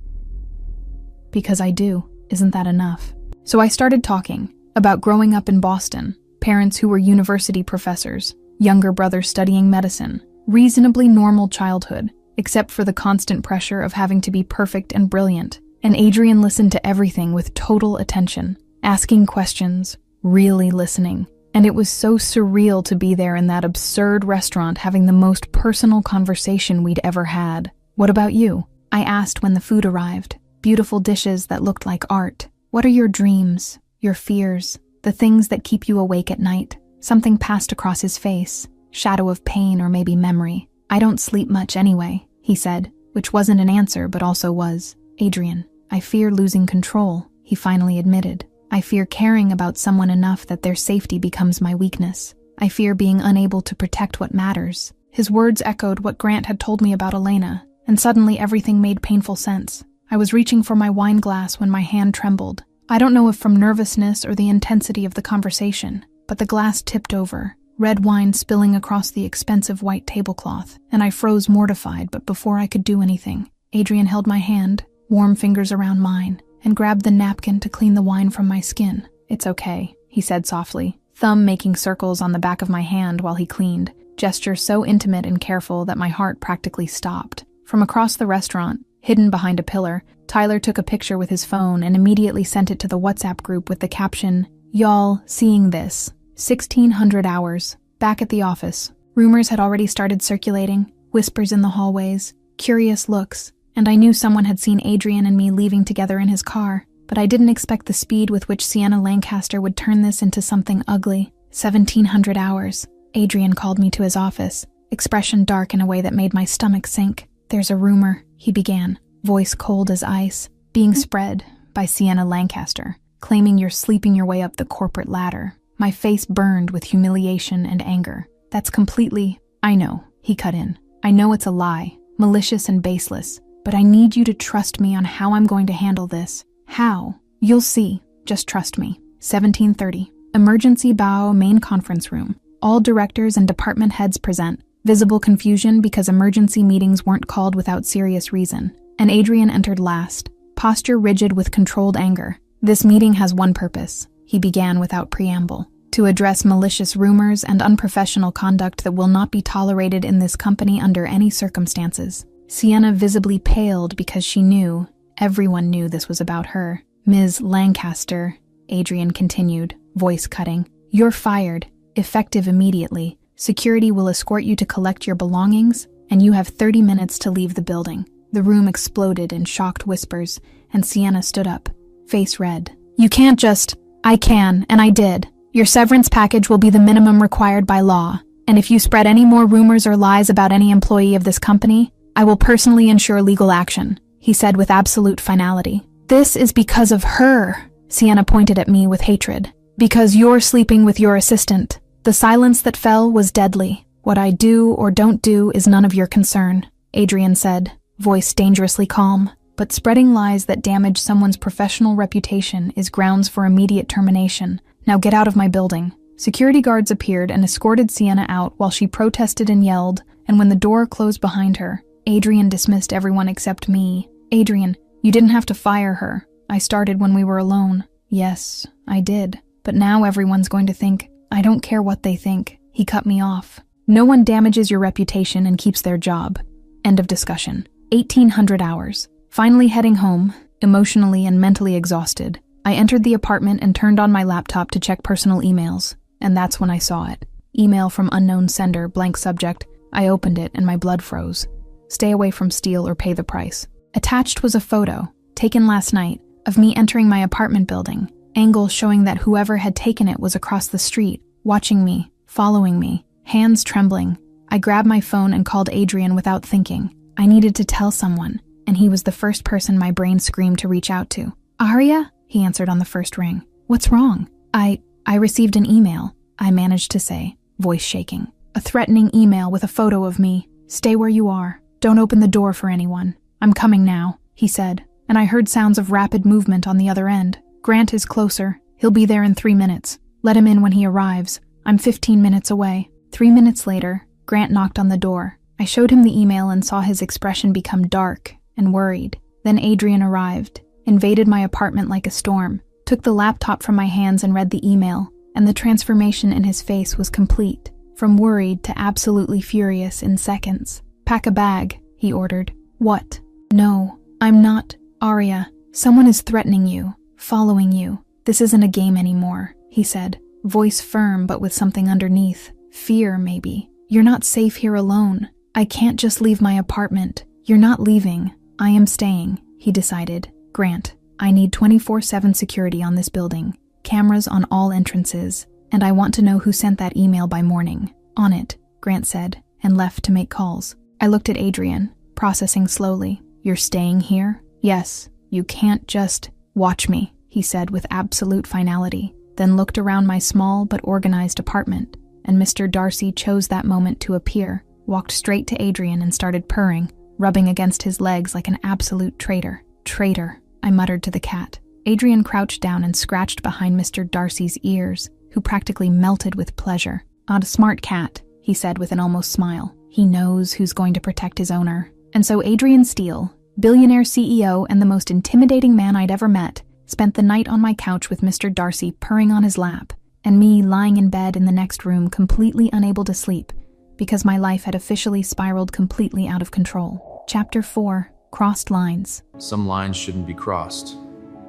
"Because I do. Isn't that enough?" So I started talking about growing up in Boston, parents who were university professors, younger brother studying medicine, reasonably normal childhood, except for the constant pressure of having to be perfect and brilliant. And Adrian listened to everything with total attention, asking questions, really listening. And it was so surreal to be there in that absurd restaurant having the most personal conversation we'd ever had. "What about you?" I asked when the food arrived. Beautiful dishes that looked like art. "What are your dreams, your fears, the things that keep you awake at night?" Something passed across his face, shadow of pain or maybe memory. "I don't sleep much anyway," he said, which wasn't an answer but also was. "Adrian, I fear losing control," he finally admitted. "I fear caring about someone enough that their safety becomes my weakness. I fear being unable to protect what matters." His words echoed what Grant had told me about Elena, and suddenly everything made painful sense. I was reaching for my wine glass when my hand trembled. I don't know if from nervousness or the intensity of the conversation, but the glass tipped over, red wine spilling across the expensive white tablecloth, and I froze mortified, but before I could do anything, Adrian held my hand, warm fingers around mine, and grabbed the napkin to clean the wine from my skin. "It's okay," he said softly, thumb making circles on the back of my hand while he cleaned, gesture so intimate and careful that my heart practically stopped. From across the restaurant, hidden behind a pillar, Tyler took a picture with his phone and immediately sent it to the WhatsApp group with the caption, "Y'all, seeing this. 1600 hours. Back at the office." Rumors had already started circulating, whispers in the hallways, curious looks, and I knew someone had seen Adrian and me leaving together in his car, but I didn't expect the speed with which Sienna Lancaster would turn this into something ugly. 1700 hours. Adrian called me to his office, expression dark in a way that made my stomach sink. "There's a rumor," he began, voice cold as ice, "being spread by Sienna Lancaster, claiming you're sleeping your way up the corporate ladder." My face burned with humiliation and anger. "That's completely—" "I know," he cut in. "I know it's a lie, malicious and baseless, but I need you to trust me on how I'm going to handle this." "How?" "You'll see. Just trust me." 17:30. Emergency Bao main conference room. All directors and department heads present. Visible confusion because emergency meetings weren't called without serious reason. And Adrian entered last, posture rigid with controlled anger. "This meeting has one purpose," he began without preamble, "to address malicious rumors and unprofessional conduct that will not be tolerated in this company under any circumstances." Sienna visibly paled because she knew, everyone knew this was about her. "Ms. Lancaster," Adrian continued, voice cutting, "you're fired, effective immediately. Security will escort you to collect your belongings, and you have 30 minutes to leave the building." The room exploded in shocked whispers, and Sienna stood up, face red. "You can't just—" "I can, and I did. Your severance package will be the minimum required by law, and if you spread any more rumors or lies about any employee of this company, I will personally ensure legal action," he said with absolute finality. "This is because of her," Sienna pointed at me with hatred. "Because you're sleeping with your assistant. The silence that fell was deadly. What I do or don't do is none of your concern," Adrian said, voice dangerously calm. "But spreading lies that damage someone's professional reputation is grounds for immediate termination. Now get out of my building." Security guards appeared and escorted Sienna out while she protested and yelled, and when the door closed behind her, Adrian dismissed everyone except me. "Adrian, you didn't have to fire her. I started when we were alone." "Yes, I did. But now everyone's going to think, I don't care what they think." He cut me off. "No one damages your reputation and keeps their job." End of discussion. 1800 hours. Finally heading home, emotionally and mentally exhausted, I entered the apartment and turned on my laptop to check personal emails, and that's when I saw it. Email from unknown sender, blank subject. I opened it and my blood froze. "Stay away from steal or pay the price." Attached was a photo, taken last night, of me entering my apartment building, angle showing that whoever had taken it was across the street, watching me, following me, hands trembling. I grabbed my phone and called Adrian without thinking. I needed to tell someone, and he was the first person my brain screamed to reach out to. "Aria?" he answered on the first ring. "What's wrong?" I received an email," I managed to say, voice shaking. "A threatening email with a photo of me. Stay where you are. Don't open the door for anyone. I'm coming now," he said, and I heard sounds of rapid movement on the other end. "Grant is closer. He'll be there in 3 minutes. Let him in when he arrives. I'm 15 minutes away." 3 minutes later, Grant knocked on the door. I showed him the email and saw his expression become dark and worried. Then Adrian arrived, invaded my apartment like a storm, took the laptop from my hands and read the email, and the transformation in his face was complete, from worried to absolutely furious in seconds. "Pack a bag," he ordered. "What?" "No, I'm not, Aria. Someone is threatening you, following you. This isn't a game anymore," he said, voice firm but with something underneath. Fear, maybe. "You're not safe here alone. I can't just leave my apartment." "You're not leaving. I am staying," he decided. "Grant, I need 24/7 security on this building, cameras on all entrances, and I want to know who sent that email by morning." "On it," Grant said, and left to make calls. I looked at Adrian, processing slowly. "You're staying here?" "Yes. You can't just—" "Watch me," he said with absolute finality, then looked around my small but organized apartment, and Mr. Darcy chose that moment to appear, walked straight to Adrian and started purring, rubbing against his legs like an absolute traitor. "Traitor," I muttered to the cat. Adrian crouched down and scratched behind Mr. Darcy's ears, who practically melted with pleasure. "Not a smart cat," he said with an almost smile. "He knows who's going to protect his owner." And so Adrian Steele, Billionaire CEO and the most intimidating man I'd ever met, spent the night on my couch with Mr. Darcy purring on his lap, and me lying in bed in the next room completely unable to sleep, because my life had officially spiraled completely out of control. Chapter 4. Crossed Lines. Some lines shouldn't be crossed,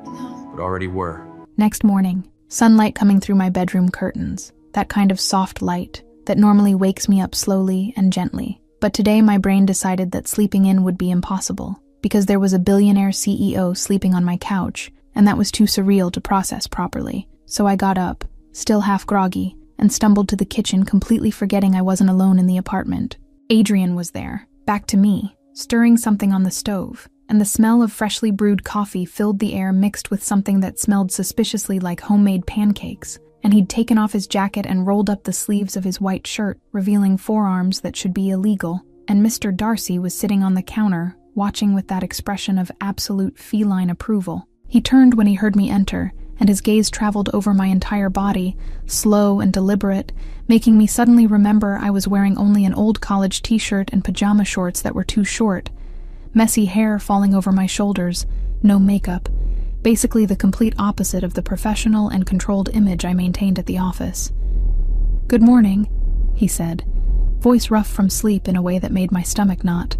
but already were. Next morning, sunlight coming through my bedroom curtains, that kind of soft light that normally wakes me up slowly and gently. But today my brain decided that sleeping in would be impossible, because there was a billionaire CEO sleeping on my couch, and that was too surreal to process properly. So I got up, still half groggy, and stumbled to the kitchen, completely forgetting I wasn't alone in the apartment. Adrian was there, back to me, stirring something on the stove, and the smell of freshly brewed coffee filled the air, mixed with something that smelled suspiciously like homemade pancakes, and he'd taken off his jacket and rolled up the sleeves of his white shirt, revealing forearms that should be illegal, and Mr. Darcy was sitting on the counter, watching with that expression of absolute feline approval. He turned when he heard me enter, and his gaze traveled over my entire body, slow and deliberate, making me suddenly remember I was wearing only an old college t-shirt and pajama shorts that were too short, messy hair falling over my shoulders, no makeup, basically the complete opposite of the professional and controlled image I maintained at the office. "Good morning," he said, voice rough from sleep in a way that made my stomach knot.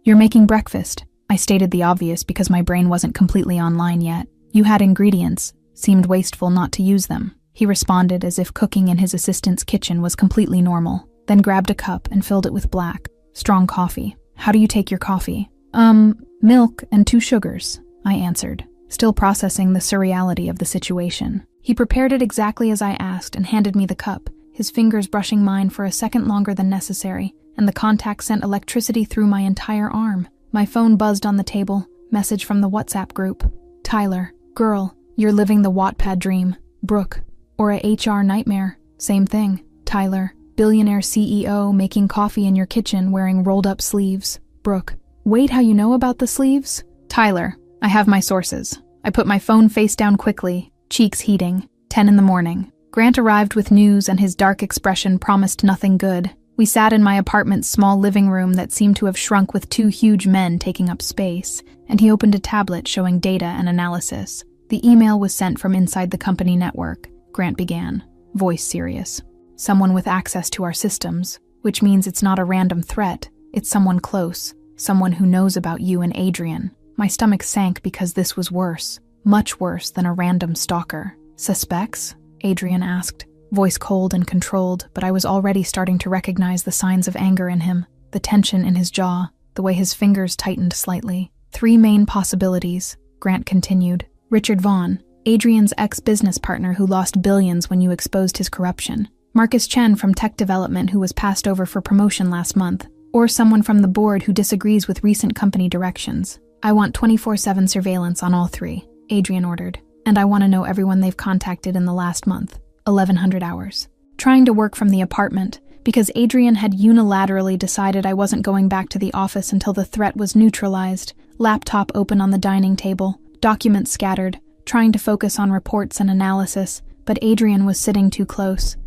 "You're making breakfast," I stated the obvious because my brain wasn't completely online yet. "You had ingredients. Seemed wasteful not to use them," he responded, as if cooking in his assistant's kitchen was completely normal, then grabbed a cup and filled it with black, strong coffee. "How do you take your coffee?" Milk and 2 sugars, I answered, still processing the surreality of the situation. He prepared it exactly as I asked and handed me the cup, his fingers brushing mine for a second longer than necessary, and the contact sent electricity through my entire arm. My phone buzzed on the table, message from the WhatsApp group. "Tyler, girl, you're living the Wattpad dream. Brooke, or a HR nightmare. Same thing. Tyler, billionaire CEO making coffee in your kitchen wearing rolled-up sleeves. Brooke, wait, how you know about the sleeves? Tyler, I have my sources." I put my phone face down quickly, cheeks heating. 10 in the morning. Grant arrived with news, and his dark expression promised nothing good. We sat in my apartment's small living room that seemed to have shrunk with 2 huge men taking up space, and he opened a tablet showing data and analysis. The email was sent from inside the company network. Grant began, voice serious. "Someone with access to our systems, which means it's not a random threat. It's someone close, someone who knows about you and Adrian." My stomach sank because this was worse, much worse than a random stalker. "Suspects?" Adrian asked, voice cold and controlled, but I was already starting to recognize the signs of anger in him, the tension in his jaw, the way his fingers tightened slightly. "3 main possibilities," Grant continued. "Richard Vaughn, Adrian's ex-business partner who lost billions when you exposed his corruption. Marcus Chen from tech development who was passed over for promotion last month. Or someone from the board who disagrees with recent company directions. I want 24/7 surveillance on all 3, Adrian ordered. And I want to know everyone they've contacted in the last month, 1100 hours. Trying to work from the apartment, because Adrian had unilaterally decided I wasn't going back to the office until the threat was neutralized. Laptop open on the dining table, documents scattered, trying to focus on reports and analysis, but Adrian was sitting too close.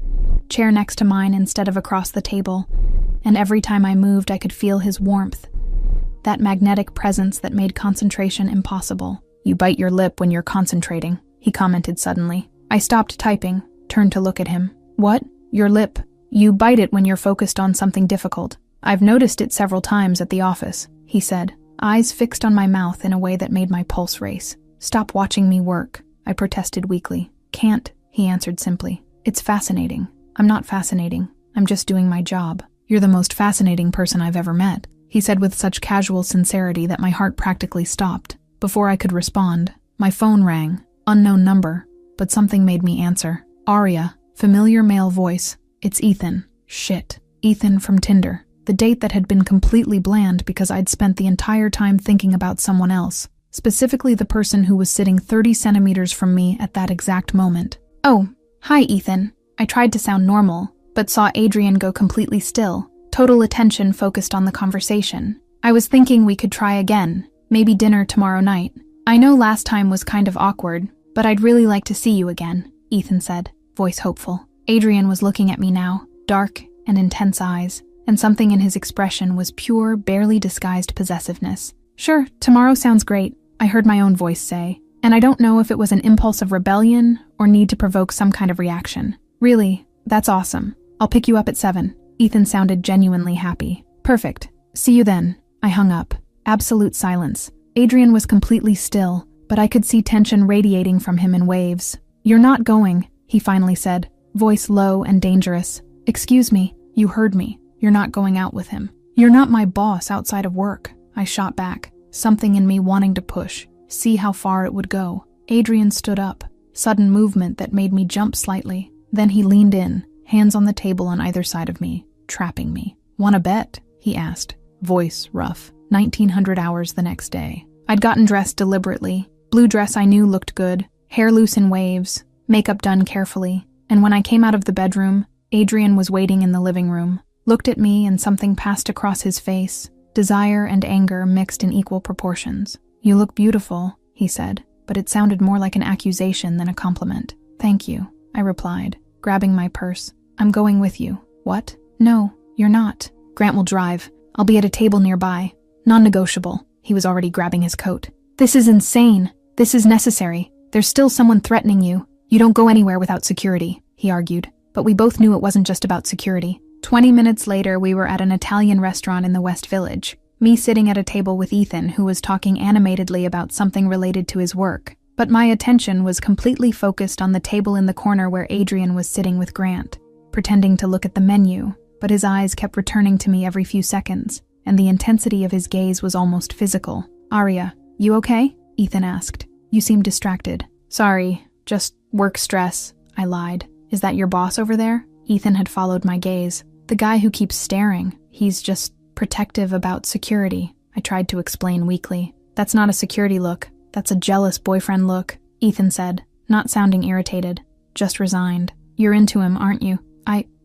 Chair next to mine instead of across the table, and every time I moved I could feel his warmth. That magnetic presence that made concentration impossible. "You bite your lip when you're concentrating," he commented suddenly. I stopped typing, turned to look at him. "What? Your lip? You bite it when you're focused on something difficult. I've noticed it several times at the office," he said, eyes fixed on my mouth in a way that made my pulse race. "Stop watching me work," I protested weakly. "Can't," he answered simply. "It's fascinating." "I'm not fascinating. I'm just doing my job." "You're the most fascinating person I've ever met," he said with such casual sincerity that my heart practically stopped. Before I could respond, my phone rang. Unknown number, but something made me answer. Aria, familiar male voice. "It's Ethan." Shit. Ethan from Tinder. The date that had been completely bland because I'd spent the entire time thinking about someone else, specifically the person who was sitting 30 centimeters from me at that exact moment. "Oh, hi Ethan." I tried to sound normal, but saw Adrian go completely still, total attention focused on the conversation. "I was thinking we could try again, maybe dinner tomorrow night. I know last time was kind of awkward, but I'd really like to see you again," Ethan said, voice hopeful. Adrian was looking at me now, dark and intense eyes, and something in his expression was pure, barely disguised possessiveness. Sure, tomorrow sounds great, I heard my own voice say, and I don't know if it was an impulse of rebellion or need to provoke some kind of reaction. Really, that's awesome. I'll pick you up at 7. Ethan sounded genuinely happy. Perfect. See you then. I hung up. Absolute silence. Adrian was completely still, but I could see tension radiating from him in waves. You're not going, he finally said, voice low and dangerous. Excuse me, you heard me. You're not going out with him. You're not my boss outside of work. I shot back, something in me wanting to push, see how far it would go. Adrian stood up, sudden movement that made me jump slightly. Then he leaned in, hands on the table on either side of me, trapping me. "Wanna bet?" he asked, voice rough. 1900 hours the next day. I'd gotten dressed deliberately. Blue dress I knew looked good, hair loose in waves, makeup done carefully, and when I came out of the bedroom, Adrian was waiting in the living room, looked at me and something passed across his face, desire and anger mixed in equal proportions. "You look beautiful," he said, but it sounded more like an accusation than a compliment. "Thank you," I replied, grabbing my purse. "I'm going with you." "What?" "No, you're not. Grant will drive. I'll be at a table nearby. Non-negotiable." He was already grabbing his coat. "This is insane. This is necessary. There's still someone threatening you. You don't go anywhere without security," he argued. But we both knew it wasn't just about security. 20 minutes later, we were at an Italian restaurant in the West Village. Me sitting at a table with Ethan, who was talking animatedly about something related to his work. But my attention was completely focused on the table in the corner where Adrian was sitting with Grant, pretending to look at the menu, but his eyes kept returning to me every few seconds, and the intensity of his gaze was almost physical. "Aria, you okay?" Ethan asked. "You seem distracted." "Sorry, just work stress," I lied. "Is that your boss over there?" Ethan had followed my gaze. "The guy who keeps staring. He's just protective about security," I tried to explain weakly. "That's not a security look. That's a jealous boyfriend look," Ethan said, not sounding irritated, just resigned. "You're into him, aren't you?"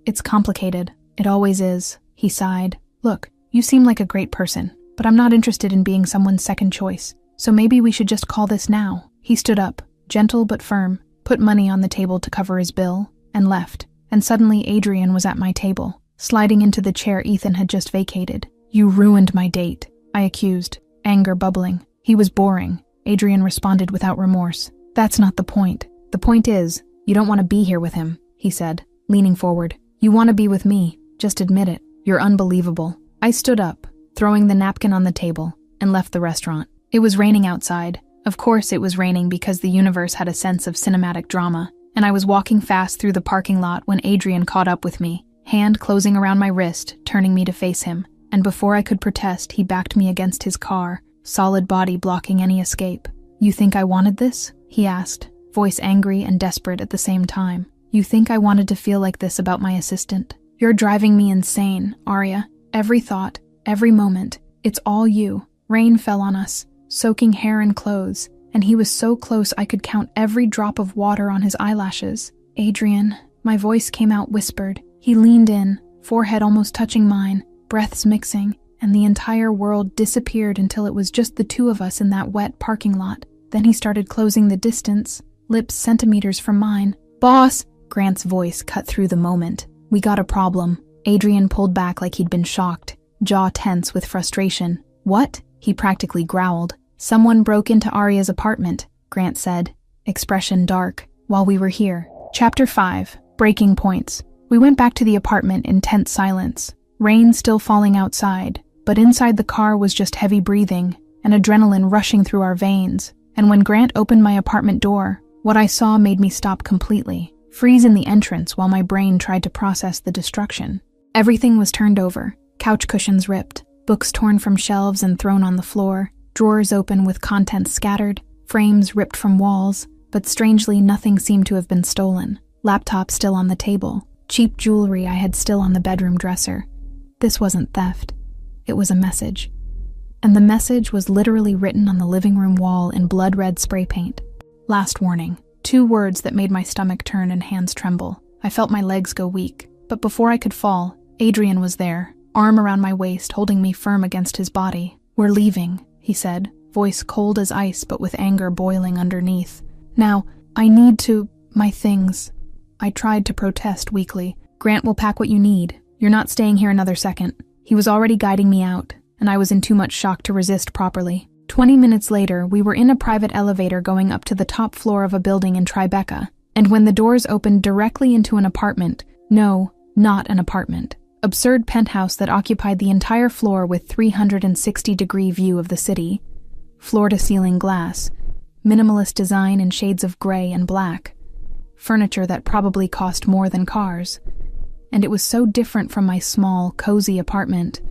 It's complicated. It always is," he sighed. "Look, you seem like a great person, but I'm not interested in being someone's second choice. So maybe we should just call this now." He stood up, gentle but firm, put money on the table to cover his bill, and left. And suddenly Adrian was at my table, sliding into the chair Ethan had just vacated. "You ruined my date," I accused, anger bubbling. "He was boring," Adrian responded without remorse. "That's not the point. The point is, you don't want to be here with him," he said, leaning forward. "You want to be with me. Just admit it. You're unbelievable." I stood up, throwing the napkin on the table, and left the restaurant. It was raining outside. Of course it was raining because the universe had a sense of cinematic drama, and I was walking fast through the parking lot when Adrian caught up with me, hand closing around my wrist, turning me to face him, and before I could protest, he backed me against his car, solid body blocking any escape. "You think I wanted this?" he asked, voice angry and desperate at the same time. "You think I wanted to feel like this about my assistant? You're driving me insane, Aria. Every thought, every moment, it's all you." Rain fell on us, soaking hair and clothes, and he was so close I could count every drop of water on his eyelashes. "Adrian," my voice came out whispered. He leaned in, forehead almost touching mine, breaths mixing, and the entire world disappeared until it was just the two of us in that wet parking lot. Then he started closing the distance, lips centimeters from mine. "Boss!" Grant's voice cut through the moment. "We got a problem." Adrian pulled back like he'd been shocked, jaw tense with frustration. "What?" he practically growled. "Someone broke into Aria's apartment," Grant said, expression dark, "while we were here." Chapter 5. Breaking Points. We went back to the apartment in tense silence. Rain still falling outside, but inside the car was just heavy breathing and adrenaline rushing through our veins. And when Grant opened my apartment door, what I saw made me stop completely, freeze in the entrance while my brain tried to process the destruction. Everything was turned over, couch cushions ripped, books torn from shelves and thrown on the floor, drawers open with contents scattered, frames ripped from walls, but strangely nothing seemed to have been stolen. Laptop still on the table, cheap jewelry I had still on the bedroom dresser. This wasn't theft. It was a message. And the message was literally written on the living room wall in blood-red spray paint. Last warning. 2 words that made my stomach turn and hands tremble. I felt my legs go weak, but before I could fall, Adrian was there, arm around my waist, holding me firm against his body. "We're leaving," he said, voice cold as ice but with anger boiling underneath. "Now, I need my things." I tried to protest weakly. "Grant will pack what you need. You're not staying here another second." He was already guiding me out, and I was in too much shock to resist properly. 20 minutes later, we were in a private elevator going up to the top floor of a building in Tribeca, and when the doors opened directly into an apartment, no, not an apartment, absurd penthouse that occupied the entire floor with 360-degree view of the city, floor-to-ceiling glass, minimalist design in shades of gray and black, furniture that probably cost more than cars, and it was so different from my small, cozy apartment.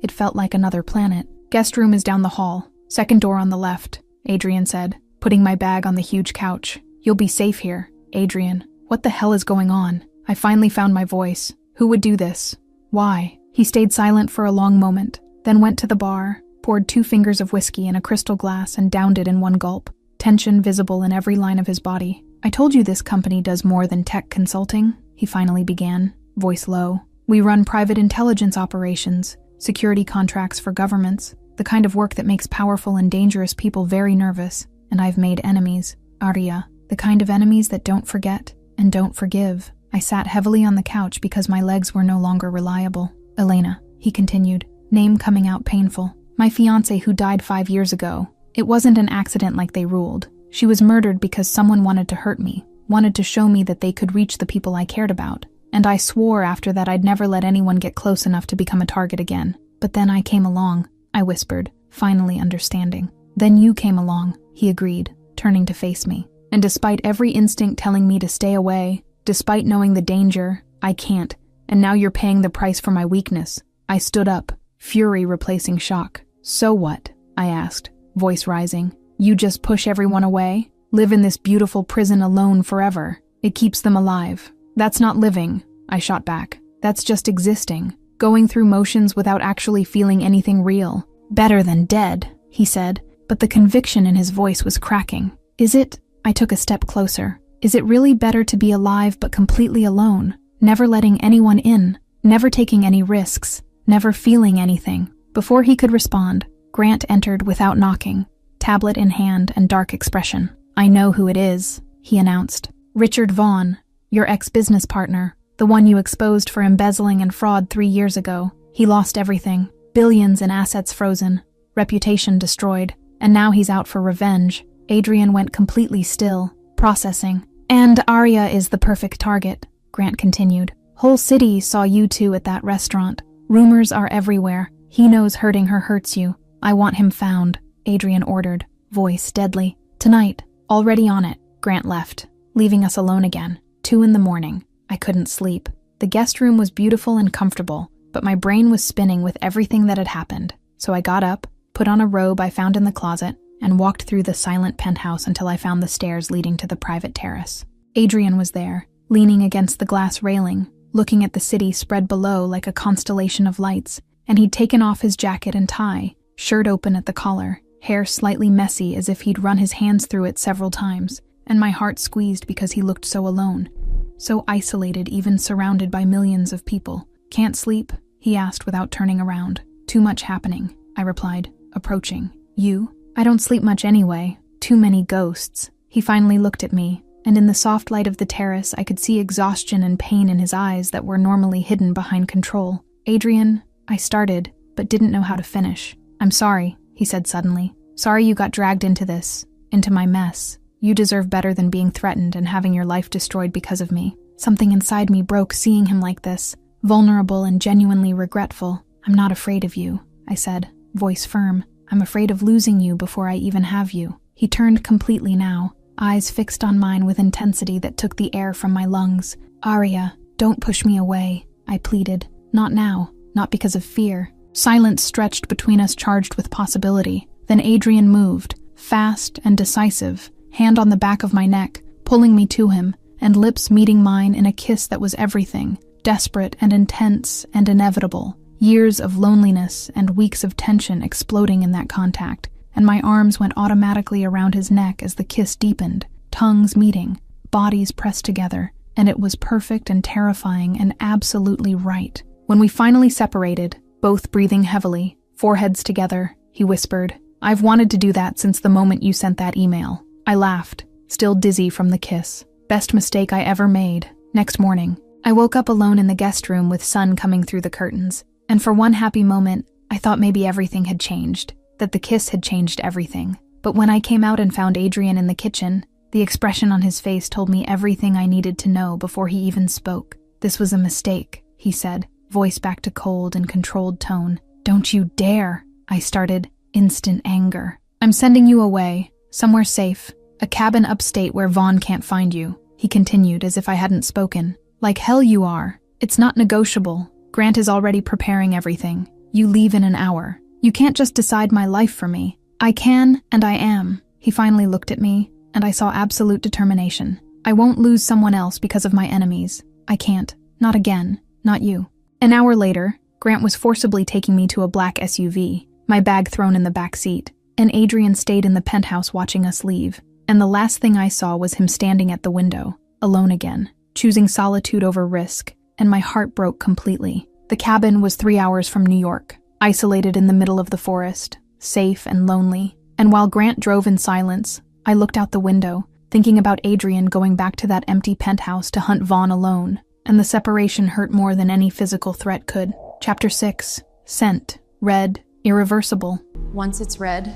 It felt like another planet. Guest room is down the hall, second door on the left, Adrian said, putting my bag on the huge couch. You'll be safe here. Adrian, what the hell is going on? I finally found my voice. Who would do this? Why? He stayed silent for a long moment, then went to the bar, poured 2 fingers of whiskey in a crystal glass and downed it in one gulp, tension visible in every line of his body. I told you this company does more than tech consulting, he finally began, voice low. We run private intelligence operations, security contracts for governments, the kind of work that makes powerful and dangerous people very nervous, and I've made enemies. Arya, the kind of enemies that don't forget and don't forgive. I sat heavily on the couch because my legs were no longer reliable. Elena, he continued, name coming out painful. My fiancé who died 5 years ago. It wasn't an accident like they ruled. She was murdered because someone wanted to hurt me, wanted to show me that they could reach the people I cared about. And I swore after that I'd never let anyone get close enough to become a target again. But then I came along, I whispered, finally understanding. Then you came along, he agreed, turning to face me. And despite every instinct telling me to stay away, despite knowing the danger, I can't. And now you're paying the price for my weakness. I stood up, fury replacing shock. So what? I asked, voice rising. You just push everyone away? Live in this beautiful prison alone forever? It keeps them alive. That's not living, I shot back. That's just existing, going through motions without actually feeling anything real. Better than dead, he said, but the conviction in his voice was cracking. Is it? I took a step closer. Is it really better to be alive but completely alone, never letting anyone in, never taking any risks, never feeling anything? Before he could respond, Grant entered without knocking, tablet in hand and dark expression. I know who it is, he announced. Richard Vaughn, your ex-business partner, the one you exposed for embezzling and fraud 3 years ago. He lost everything, billions in assets frozen, reputation destroyed, and now he's out for revenge. Adrian went completely still, processing. And Arya is the perfect target, Grant continued. Whole city saw you two at that restaurant. Rumors are everywhere. He knows hurting her hurts you. I want him found, Adrian ordered, voice deadly. Tonight, already on it. Grant left, leaving us alone again. 2 a.m. I couldn't sleep. The guest room was beautiful and comfortable, but my brain was spinning with everything that had happened. So I got up, put on a robe I found in the closet, and walked through the silent penthouse until I found the stairs leading to the private terrace. Adrian was there, leaning against the glass railing, looking at the city spread below like a constellation of lights, and he'd taken off his jacket and tie, shirt open at the collar, hair slightly messy as if he'd run his hands through it several times, and my heart squeezed because he looked so alone, so isolated even surrounded by millions of people. Can't sleep? He asked without turning around. Too much happening, I replied, approaching. You? I don't sleep much anyway. Too many ghosts. He finally looked at me, and in the soft light of the terrace I could see exhaustion and pain in his eyes that were normally hidden behind control. Adrian, I started, but didn't know how to finish. I'm sorry, he said suddenly. Sorry you got dragged into this, into my mess. You deserve better than being threatened and having your life destroyed because of me. Something inside me broke seeing him like this, vulnerable and genuinely regretful. I'm not afraid of you, I said, voice firm. I'm afraid of losing you before I even have you. He turned completely now, eyes fixed on mine with intensity that took the air from my lungs. Arya, don't push me away, I pleaded. Not now, not because of fear. Silence stretched between us, charged with possibility. Then Adrian moved, fast and decisive, hand on the back of my neck, pulling me to him, and lips meeting mine in a kiss that was everything, desperate and intense and inevitable. Years of loneliness and weeks of tension exploding in that contact, and my arms went automatically around his neck as the kiss deepened, tongues meeting, bodies pressed together, and it was perfect and terrifying and absolutely right. When we finally separated, both breathing heavily, foreheads together, he whispered, I've wanted to do that since the moment you sent that email. I laughed, still dizzy from the kiss. Best mistake I ever made. Next morning, I woke up alone in the guest room with sun coming through the curtains, and for one happy moment, I thought maybe everything had changed, that the kiss had changed everything. But when I came out and found Adrian in the kitchen, the expression on his face told me everything I needed to know before he even spoke. "This was a mistake," he said, voice back to cold and controlled tone. "Don't you dare," I started, instant anger. "I'm sending you away, somewhere safe, a cabin upstate where Vaughn can't find you," he continued as if I hadn't spoken. "Like hell you are. It's not negotiable. Grant is already preparing everything. You leave in an hour. You can't just decide my life for me." "I can, and I am." He finally looked at me, and I saw absolute determination. "I won't lose someone else because of my enemies. I can't. Not again. Not you." An hour later, Grant was forcibly taking me to a black SUV, my bag thrown in the back seat, and Adrian stayed in the penthouse watching us leave. And the last thing I saw was him standing at the window, alone again, choosing solitude over risk, and my heart broke completely. The cabin was 3 hours from New York, isolated in the middle of the forest, safe and lonely. And while Grant drove in silence, I looked out the window, thinking about Adrian going back to that empty penthouse to hunt Vaughn alone, and the separation hurt more than any physical threat could. Chapter 6. Scent. Red. Irreversible. Once it's red,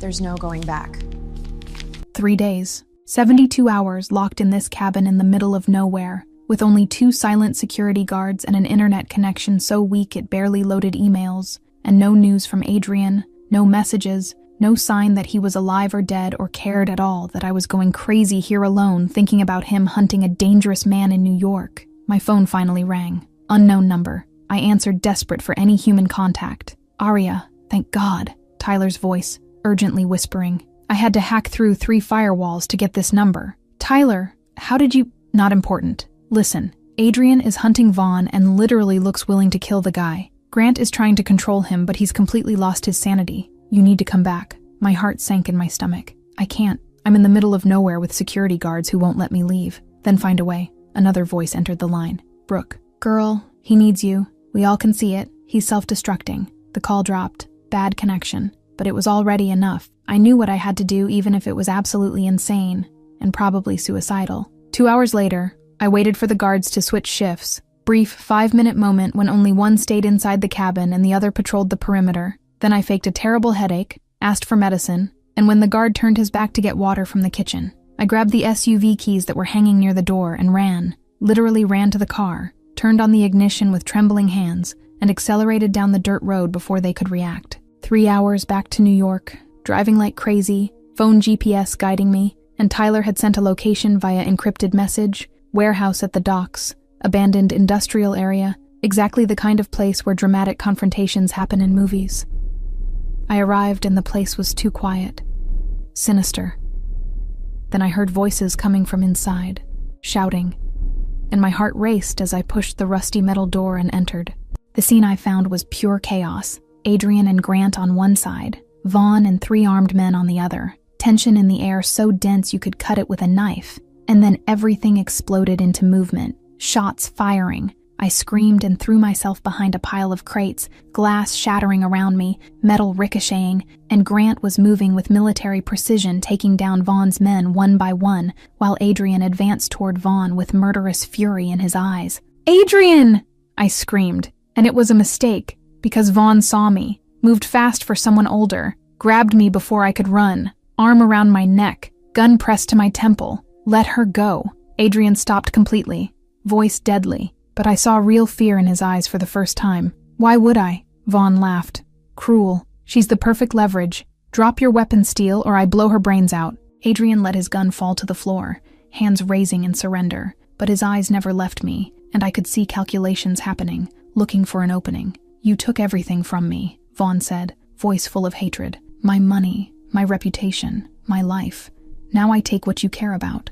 there's no going back. 3 days. 72 hours locked in this cabin in the middle of nowhere, with only 2 silent security guards and an internet connection so weak it barely loaded emails, and no news from Adrian, no messages, no sign that he was alive or dead or cared at all, that I was going crazy here alone thinking about him hunting a dangerous man in New York. My phone finally rang. Unknown number. I answered, desperate for any human contact. "Aria, thank God," Tyler's voice, urgently whispering. "I had to hack through 3 firewalls to get this number." "Tyler, how did you—" "Not important. Listen, Adrian is hunting Vaughn and literally looks willing to kill the guy. Grant is trying to control him, but he's completely lost his sanity. You need to come back." My heart sank in my stomach. "I can't. I'm in the middle of nowhere with security guards who won't let me leave." "Then find a way." Another voice entered the line. "Brooke." "Girl, he needs you. We all can see it. He's self-destructing." The call dropped. Bad connection. But it was already enough. I knew what I had to do, even if it was absolutely insane, and probably suicidal. 2 hours later, I waited for the guards to switch shifts. Brief 5-minute moment when only one stayed inside the cabin and the other patrolled the perimeter. Then I faked a terrible headache, asked for medicine, and when the guard turned his back to get water from the kitchen, I grabbed the SUV keys that were hanging near the door and ran, literally ran to the car, turned on the ignition with trembling hands, and accelerated down the dirt road before they could react. 3 hours back to New York, driving like crazy, phone GPS guiding me, and Tyler had sent a location via encrypted message, warehouse at the docks, abandoned industrial area, exactly the kind of place where dramatic confrontations happen in movies. I arrived and the place was too quiet. Sinister. Then I heard voices coming from inside, shouting, and my heart raced as I pushed the rusty metal door and entered. The scene I found was pure chaos. Adrian and Grant on one side, Vaughn and 3 armed men on the other. Tension in the air so dense you could cut it with a knife. And then everything exploded into movement. Shots firing. I screamed and threw myself behind a pile of crates, glass shattering around me, metal ricocheting, and Grant was moving with military precision, taking down Vaughn's men one by one, while Adrian advanced toward Vaughn with murderous fury in his eyes. "Adrian!" I screamed, and it was a mistake, because Vaughn saw me, moved fast for someone older, grabbed me before I could run, arm around my neck, gun pressed to my temple. "Let her go." Adrian stopped completely, voice deadly, but I saw real fear in his eyes for the first time. "Why would I?" Vaughn laughed. "Cruel. She's the perfect leverage. Drop your weapon, Steele, or I blow her brains out." Adrian let his gun fall to the floor, hands raising in surrender, but his eyes never left me, and I could see calculations happening, looking for an opening. "You took everything from me," Vaughn said, voice full of hatred. "My money, my reputation, my life. Now I take what you care about."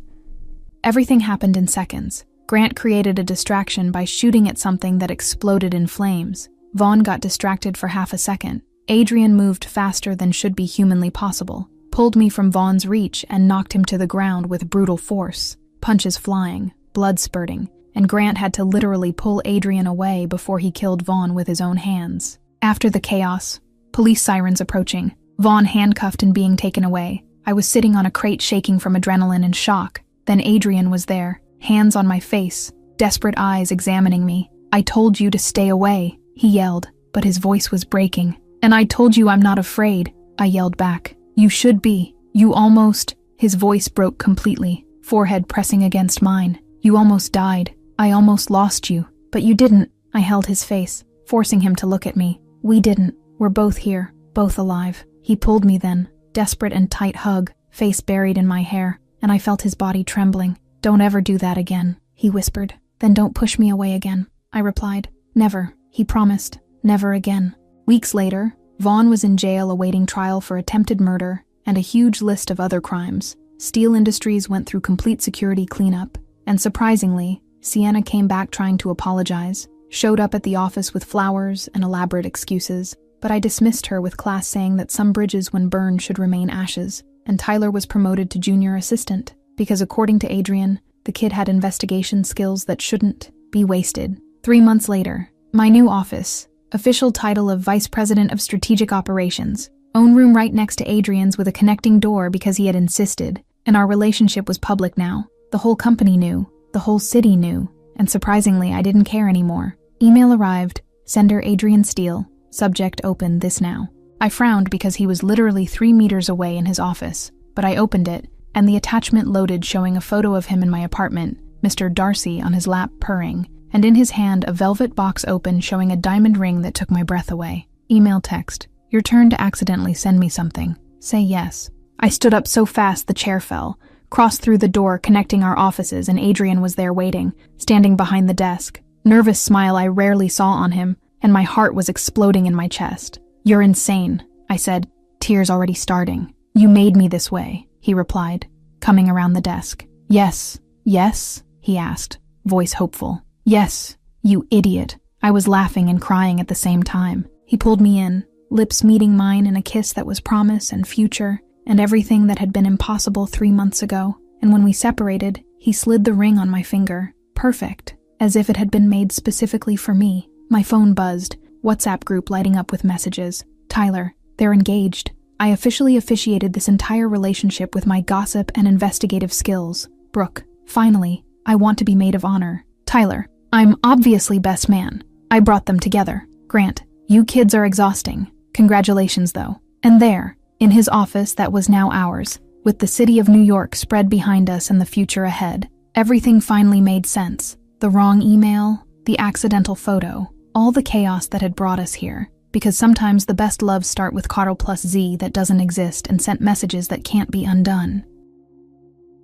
Everything happened in seconds. Grant created a distraction by shooting at something that exploded in flames. Vaughn got distracted for half a second. Adrian moved faster than should be humanly possible, pulled me from Vaughn's reach and knocked him to the ground with brutal force. Punches flying, blood spurting, and Grant had to literally pull Adrian away before he killed Vaughn with his own hands. After the chaos, police sirens approaching, Vaughn handcuffed and being taken away. I was sitting on a crate shaking from adrenaline and shock. Then Adrian was there, hands on my face, desperate eyes examining me. "I told you to stay away," he yelled, but his voice was breaking. "And I told you I'm not afraid," I yelled back. "You should be. You almost—" His voice broke completely, forehead pressing against mine. "You almost died. I almost lost you. But you didn't." I held his face, forcing him to look at me. "We didn't. We're both here, both alive." He pulled me then, desperate and tight hug, face buried in my hair, and I felt his body trembling. "Don't ever do that again," he whispered. "Then don't push me away again," I replied. "Never," he promised. "Never again." Weeks later, Vaughn was in jail awaiting trial for attempted murder and a huge list of other crimes. Steel Industries went through complete security cleanup, and surprisingly, Sienna came back trying to apologize, showed up at the office with flowers and elaborate excuses, but I dismissed her with class saying that some bridges when burned should remain ashes, and Tyler was promoted to junior assistant, because according to Adrian, the kid had investigation skills that shouldn't be wasted. 3 months later, my new office, official title of Vice President of Strategic Operations, own room right next to Adrian's with a connecting door because he had insisted, and our relationship was public now. The whole company knew, the whole city knew, and surprisingly I didn't care anymore. Email arrived, sender Adrian Steele, subject open this now. I frowned because he was literally 3 meters away in his office, but I opened it, and the attachment loaded showing a photo of him in my apartment, Mr. Darcy on his lap purring, and in his hand a velvet box open showing a diamond ring that took my breath away. Email text: "Your turn to accidentally send me something. Say yes." I stood up so fast the chair fell, crossed through the door connecting our offices, and Adrian was there waiting, standing behind the desk. Nervous smile I rarely saw on him, and my heart was exploding in my chest. "You're insane," I said, tears already starting. "You made me this way," he replied, coming around the desk. "Yes, yes?" he asked, voice hopeful. "Yes, you idiot." I was laughing and crying at the same time. He pulled me in, lips meeting mine in a kiss that was promise and future, and everything that had been impossible 3 months ago. And when we separated, he slid the ring on my finger. Perfect, as if it had been made specifically for me. My phone buzzed, WhatsApp group lighting up with messages. "Tyler, they're engaged." I officially officiated this entire relationship with my gossip and investigative skills. "Brooke, finally, I want to be maid of honor." "Tyler, I'm obviously best man." I brought them together. "Grant, you kids are exhausting. Congratulations, though." And there, in his office that was now ours, with the city of New York spread behind us and the future ahead, everything finally made sense. The wrong email, the accidental photo, all the chaos that had brought us here. Because sometimes the best loves start with Ctrl+Z that doesn't exist and sent messages that can't be undone.